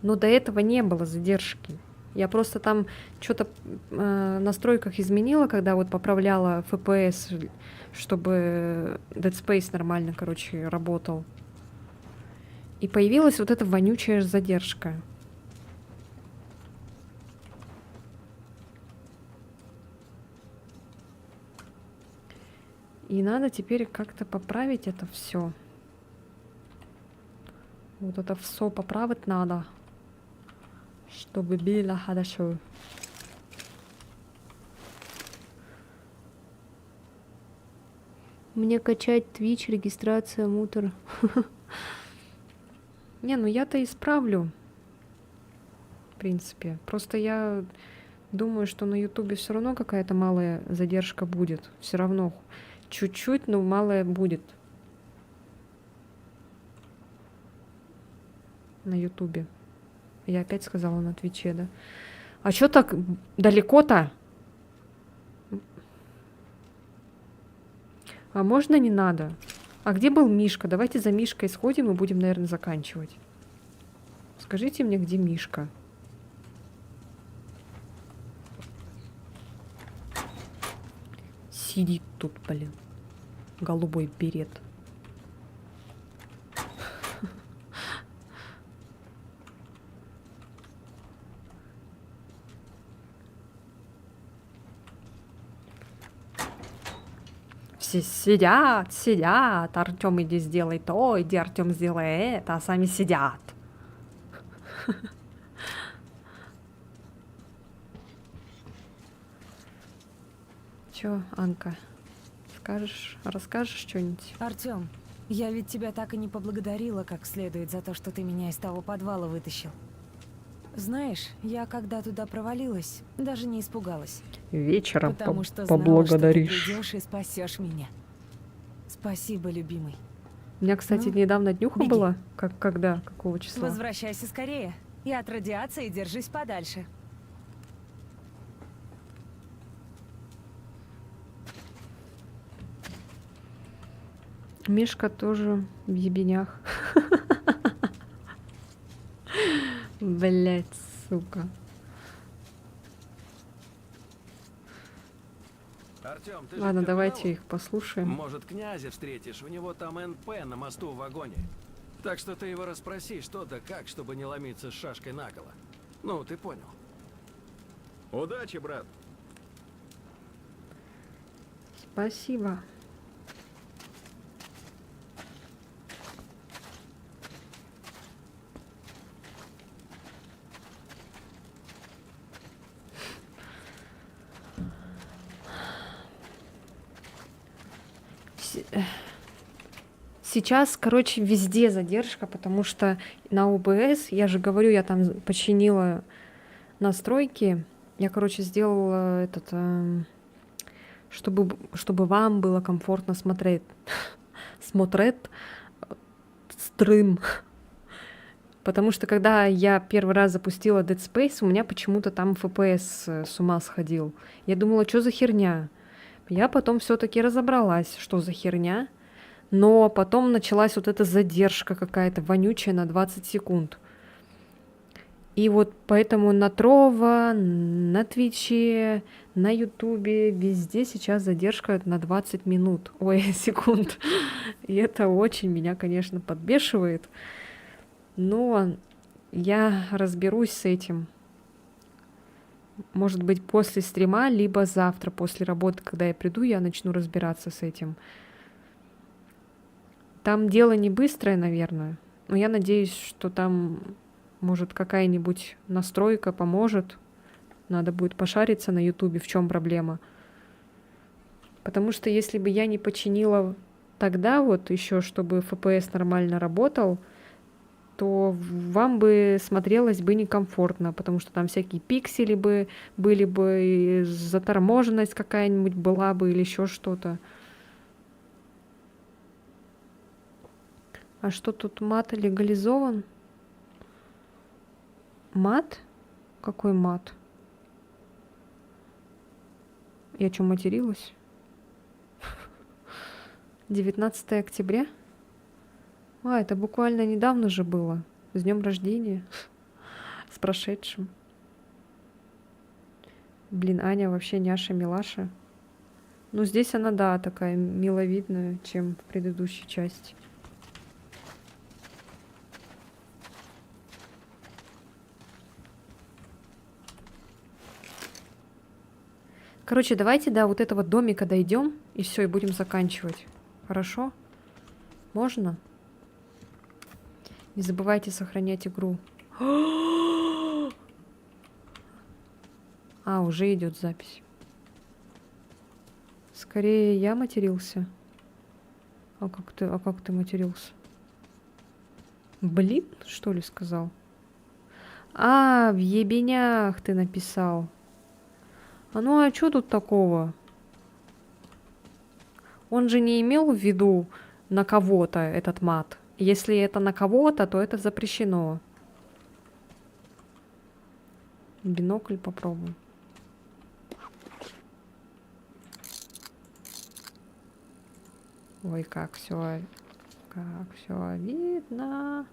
Но до этого не было задержки. Я просто там что-то в настройках изменила, когда вот поправляла FPS, чтобы Dead Space нормально, короче, работал. И появилась вот эта вонючая задержка. И надо теперь как-то поправить это все. Вот это все поправить надо, чтобы было хорошо. Мне качать Twitch, регистрация, мутор. Не, ну я-то исправлю. В принципе. Просто я думаю, что на Ютубе все равно какая-то малая задержка будет. Все равно чуть-чуть, но малая будет. На Ютубе. Я опять сказала на Твиче, да? А чё так далеко-то? А можно не надо? А где был Мишка? Давайте за Мишкой сходим и будем, наверное, заканчивать. Скажите мне, где Мишка? сидит тут, блин. Голубой берет. Все сидят, сидят. Артем, иди сделай то, иди, Артем, сделай это, а сами сидят. Чё, Анка, скажешь, расскажешь что-нибудь? Артём, я ведь тебя так и не поблагодарила как следует за то, что ты меня из того подвала вытащил. Знаешь, я когда туда провалилась, даже не испугалась. Вечером Потому что знала, что ты поблагодаришь. придёшь и спасешь меня. Спасибо, любимый. У меня, кстати, Ну, недавно днюха беги. была. Когда? Какого числа? Возвращайся скорее. И от радиации держись подальше. Мишка тоже в ебенях. Блять, сука. Артем, ты же Ладно, в давайте терминале? их послушаем. Может, князя встретишь, у него там НП на мосту в вагоне. Так что ты его расспроси, что да как, чтобы не ломиться с шашкой наголо. Ну, ты понял. Удачи, брат. Спасибо. Сейчас, короче, везде задержка, потому что на ОБС, я же говорю, я там починила настройки. Я, короче, сделала этот, чтобы вам было комфортно смотреть. Смотреть стрим. Потому что когда я первый раз запустила Dead Space, у меня почему-то там FPS с ума сходил. Я думала, что за херня? Я потом все-таки разобралась, что за херня. Но потом началась вот эта задержка какая-то вонючая на 20 секунд. И вот поэтому на Trovo, на Твиче, на Ютубе, везде сейчас задержка на 20 минут. Ой, секунд. И это очень меня, конечно, подбешивает. Но я разберусь с этим. Может быть, после стрима, либо завтра после работы, когда я приду, я начну разбираться с этим. Там дело не быстрое, наверное, но я надеюсь, что там, может, какая-нибудь настройка поможет. Надо будет пошариться на Ютубе, в чем проблема. Потому что если бы я не починила тогда вот еще, чтобы FPS нормально работал, то вам бы смотрелось бы некомфортно, потому что там всякие пиксели бы были бы, и заторможенность какая-нибудь была бы или еще что-то. А что тут мат легализован? Мат? Какой мат? Я что, материлась? 19 октября? А, это буквально недавно же было. С днем рождения. С прошедшим. Блин, Аня вообще няша-милаша. Ну, здесь она, да, такая миловидная, чем в предыдущей части. Короче, давайте до вот этого домика дойдем, и все, и будем заканчивать. Хорошо? Можно? Не забывайте сохранять игру. А, уже идет запись. Скорее я матерился. А как ты матерился? Блин, что ли, сказал? А, в ебенях ты написал. А ну а что тут такого? Он же не имел в виду на кого-то этот мат. Если это на кого-то, то это запрещено. Бинокль попробуем. Ой, как все видно.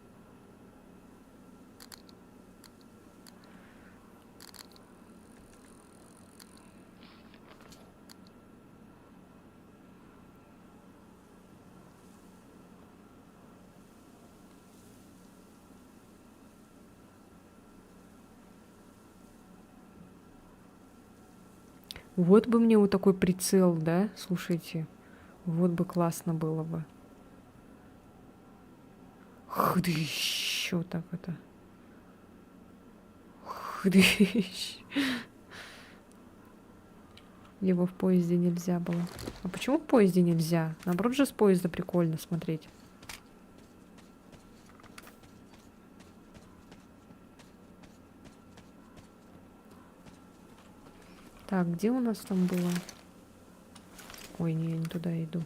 Вот бы мне вот такой прицел, да? Слушайте, вот бы классно было бы. Хдыщ, вот так это. Хдыщ. Его в поезде нельзя было. А почему в поезде нельзя? Наоборот же с поезда прикольно смотреть. Так, где у нас там было? Ой, не, я не туда иду.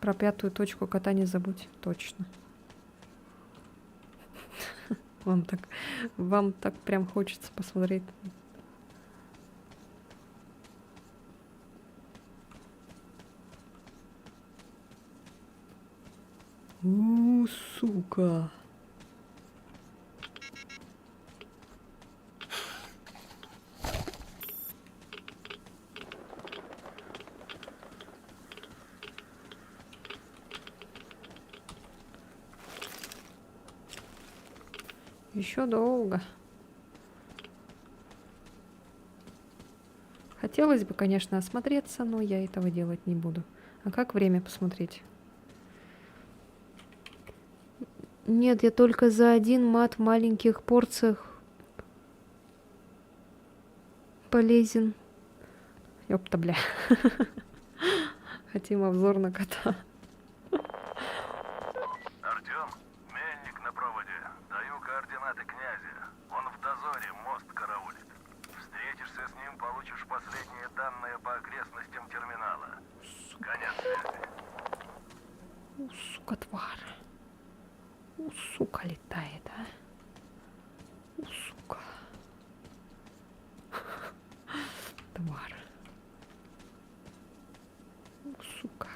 Про 5-ю точку кота не забудь. Точно. Вам так прям хочется посмотреть. Сука. Еще долго. Хотелось бы, конечно, осмотреться, но я этого делать не буду. А как время посмотреть? Нет, я только за один мат в маленьких порциях полезен. Ёпта, бля. Хотим обзор на кота. Артем, мельник на проводе. Даю координаты князя. Он в дозоре, мост караулит. Встретишься с ним, получишь последние данные по окрестностям терминала. Конец связи. Сука, тварь. Сука летает, а? Сука. Тварь. Сука.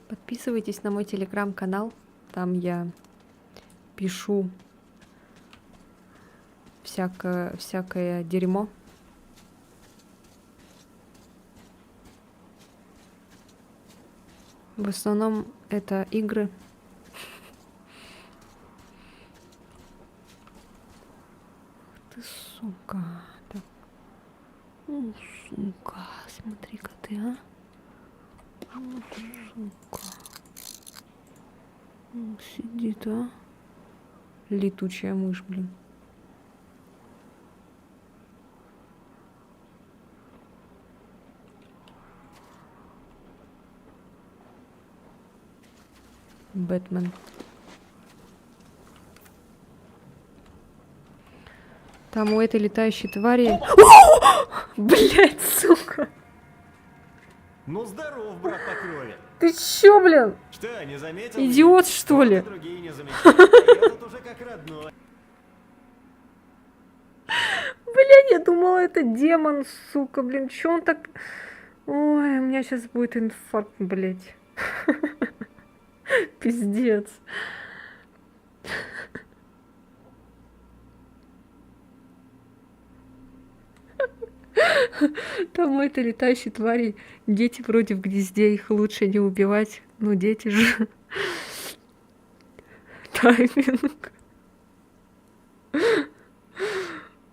Подписывайтесь на мой телеграм-канал. Там я пишу всякое дерьмо. В основном это игры. Ты сука. Так. Сука. Смотри-ка ты, а. Сука. Сидит, а. Летучая мышь, блин. Бэтмен. Там у этой летающей твари... Блять, сука! Ну здоров, брат по крови. Ты чё, блин? Что, не заметил? Идиот, что ли? Другие не замечают. Я тут уже как родной. Блядь, я думала, это демон, сука, блин, чё он так... Ой, у меня сейчас будет инфаркт, блядь. Пиздец. Там у этой летающей твари дети вроде в гнезде, их лучше не убивать. Ну, дети же. Тайминг.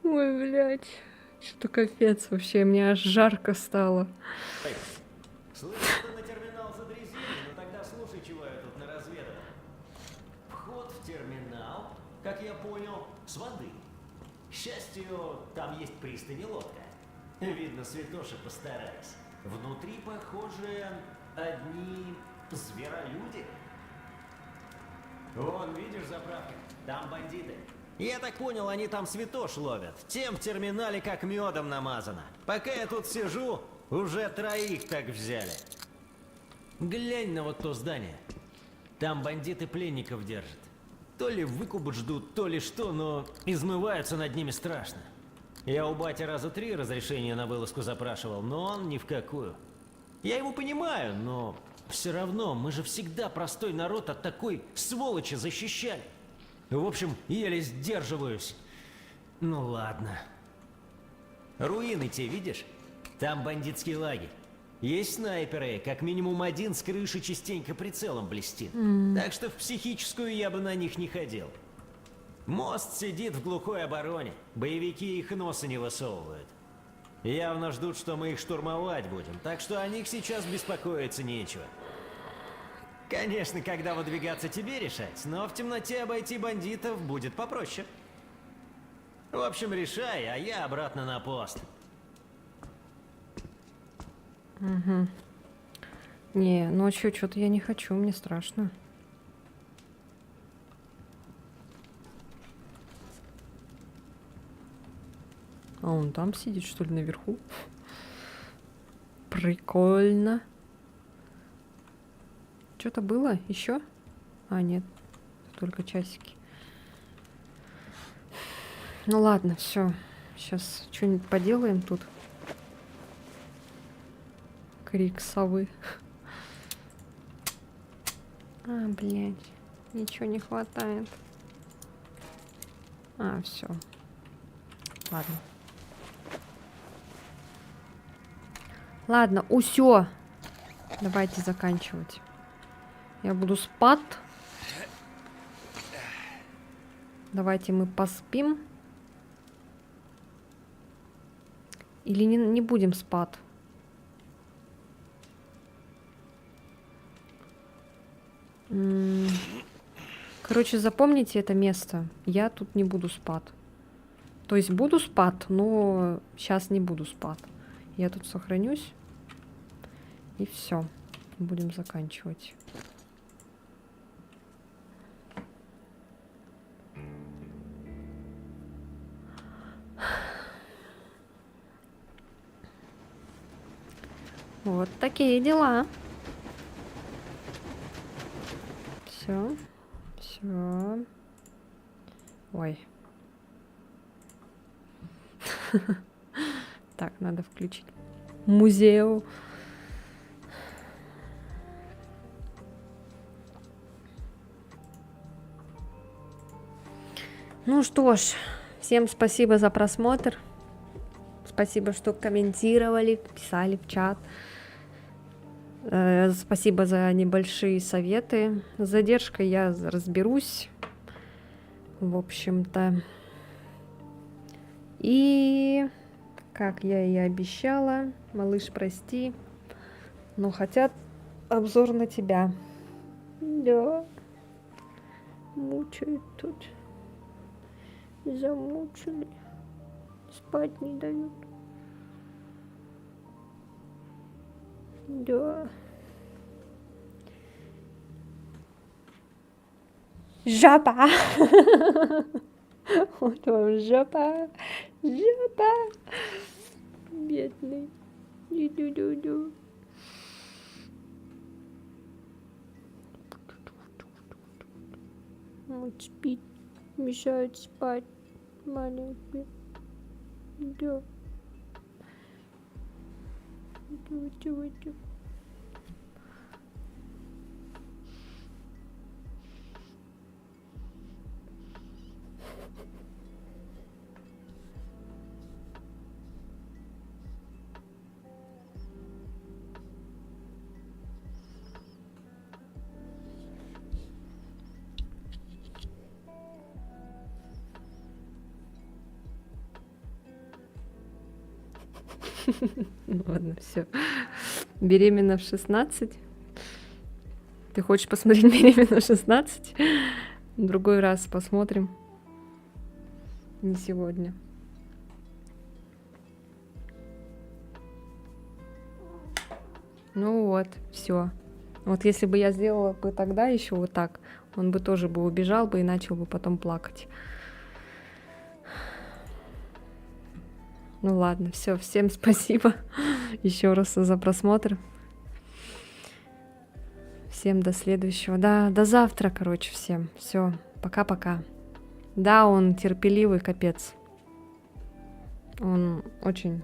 Ой, блядь. Что-то капец вообще, мне аж жарко стало. Слышал, ты на терминал задрезили, но тогда слушай, чего я тут наразведал. Вход в терминал, как я понял, с воды. К счастью, там есть пристань и лодка. Видно, святоши постарались. Внутри, похоже, одни зверолюди. Вон, видишь, заправка? Там бандиты. Я так понял, они там святош ловят. Тем в терминале как медом намазано. Пока я тут сижу, уже 3 так взяли. Глянь на вот то здание. Там бандиты пленников держат. То ли выкуп ждут, то ли что, но измываются над ними страшно. Я у бати раза 3 разрешения на вылазку запрашивал, но он ни в какую. Я его понимаю, но все равно мы же всегда простой народ от такой сволочи защищали. В общем, еле сдерживаюсь. Ну ладно. Руины те видишь? Там бандитский лагерь. Есть снайперы, как минимум один с крыши частенько прицелом блестит. Так что в психическую я бы на них не ходил. Мост сидит в глухой обороне. Боевики их носа не высовывают. Явно ждут, что мы их штурмовать будем, так что о них сейчас беспокоиться нечего. Конечно, когда выдвигаться тебе решать, но в темноте обойти бандитов будет попроще. В общем, решай, а я обратно на пост. Угу. Не, ночью что-то я не хочу, мне страшно. А он там сидит, что ли, наверху? Прикольно. Что-то было еще? А, нет, только часики. Ну ладно, все. Сейчас что-нибудь поделаем тут. Крик совы. А, блядь. Ничего не хватает. А, все. Ладно. Ладно, усё. Давайте заканчивать. Я буду спать. Давайте мы поспим. Или не будем спать? Короче, запомните это место. Я тут не буду спать. То есть буду спать, но сейчас не буду спать. Я тут сохранюсь. И все. Будем заканчивать. Вот такие дела. Все. Все. Ой. Так, надо включить музею. Ну что ж, всем спасибо за просмотр. Спасибо, что комментировали, писали в чат. Спасибо за небольшие советы. С задержкой я разберусь. В общем-то. И, как я и обещала, малыш, прости, но хотят обзор на тебя. Да. Мучают тут. Замучили. Спать не дают. Да. Жопа! Вот вам жопа. Жопа. Бедный. Ду-ду-ду-ду. Вот спит. Мешает спать. Маленький. Да. Давайте. Ну ладно, все. Беременна в 16. Ты хочешь посмотреть беременна в 16? В другой раз посмотрим. Не сегодня. Ну вот, все. Вот если бы я сделала бы тогда еще вот так, он бы тоже бы убежал бы и начал бы потом плакать. Ну ладно, все, всем спасибо еще раз за просмотр. Всем до следующего. Да, до завтра, короче, всем. Все, пока-пока. Да, он терпеливый, капец. Он очень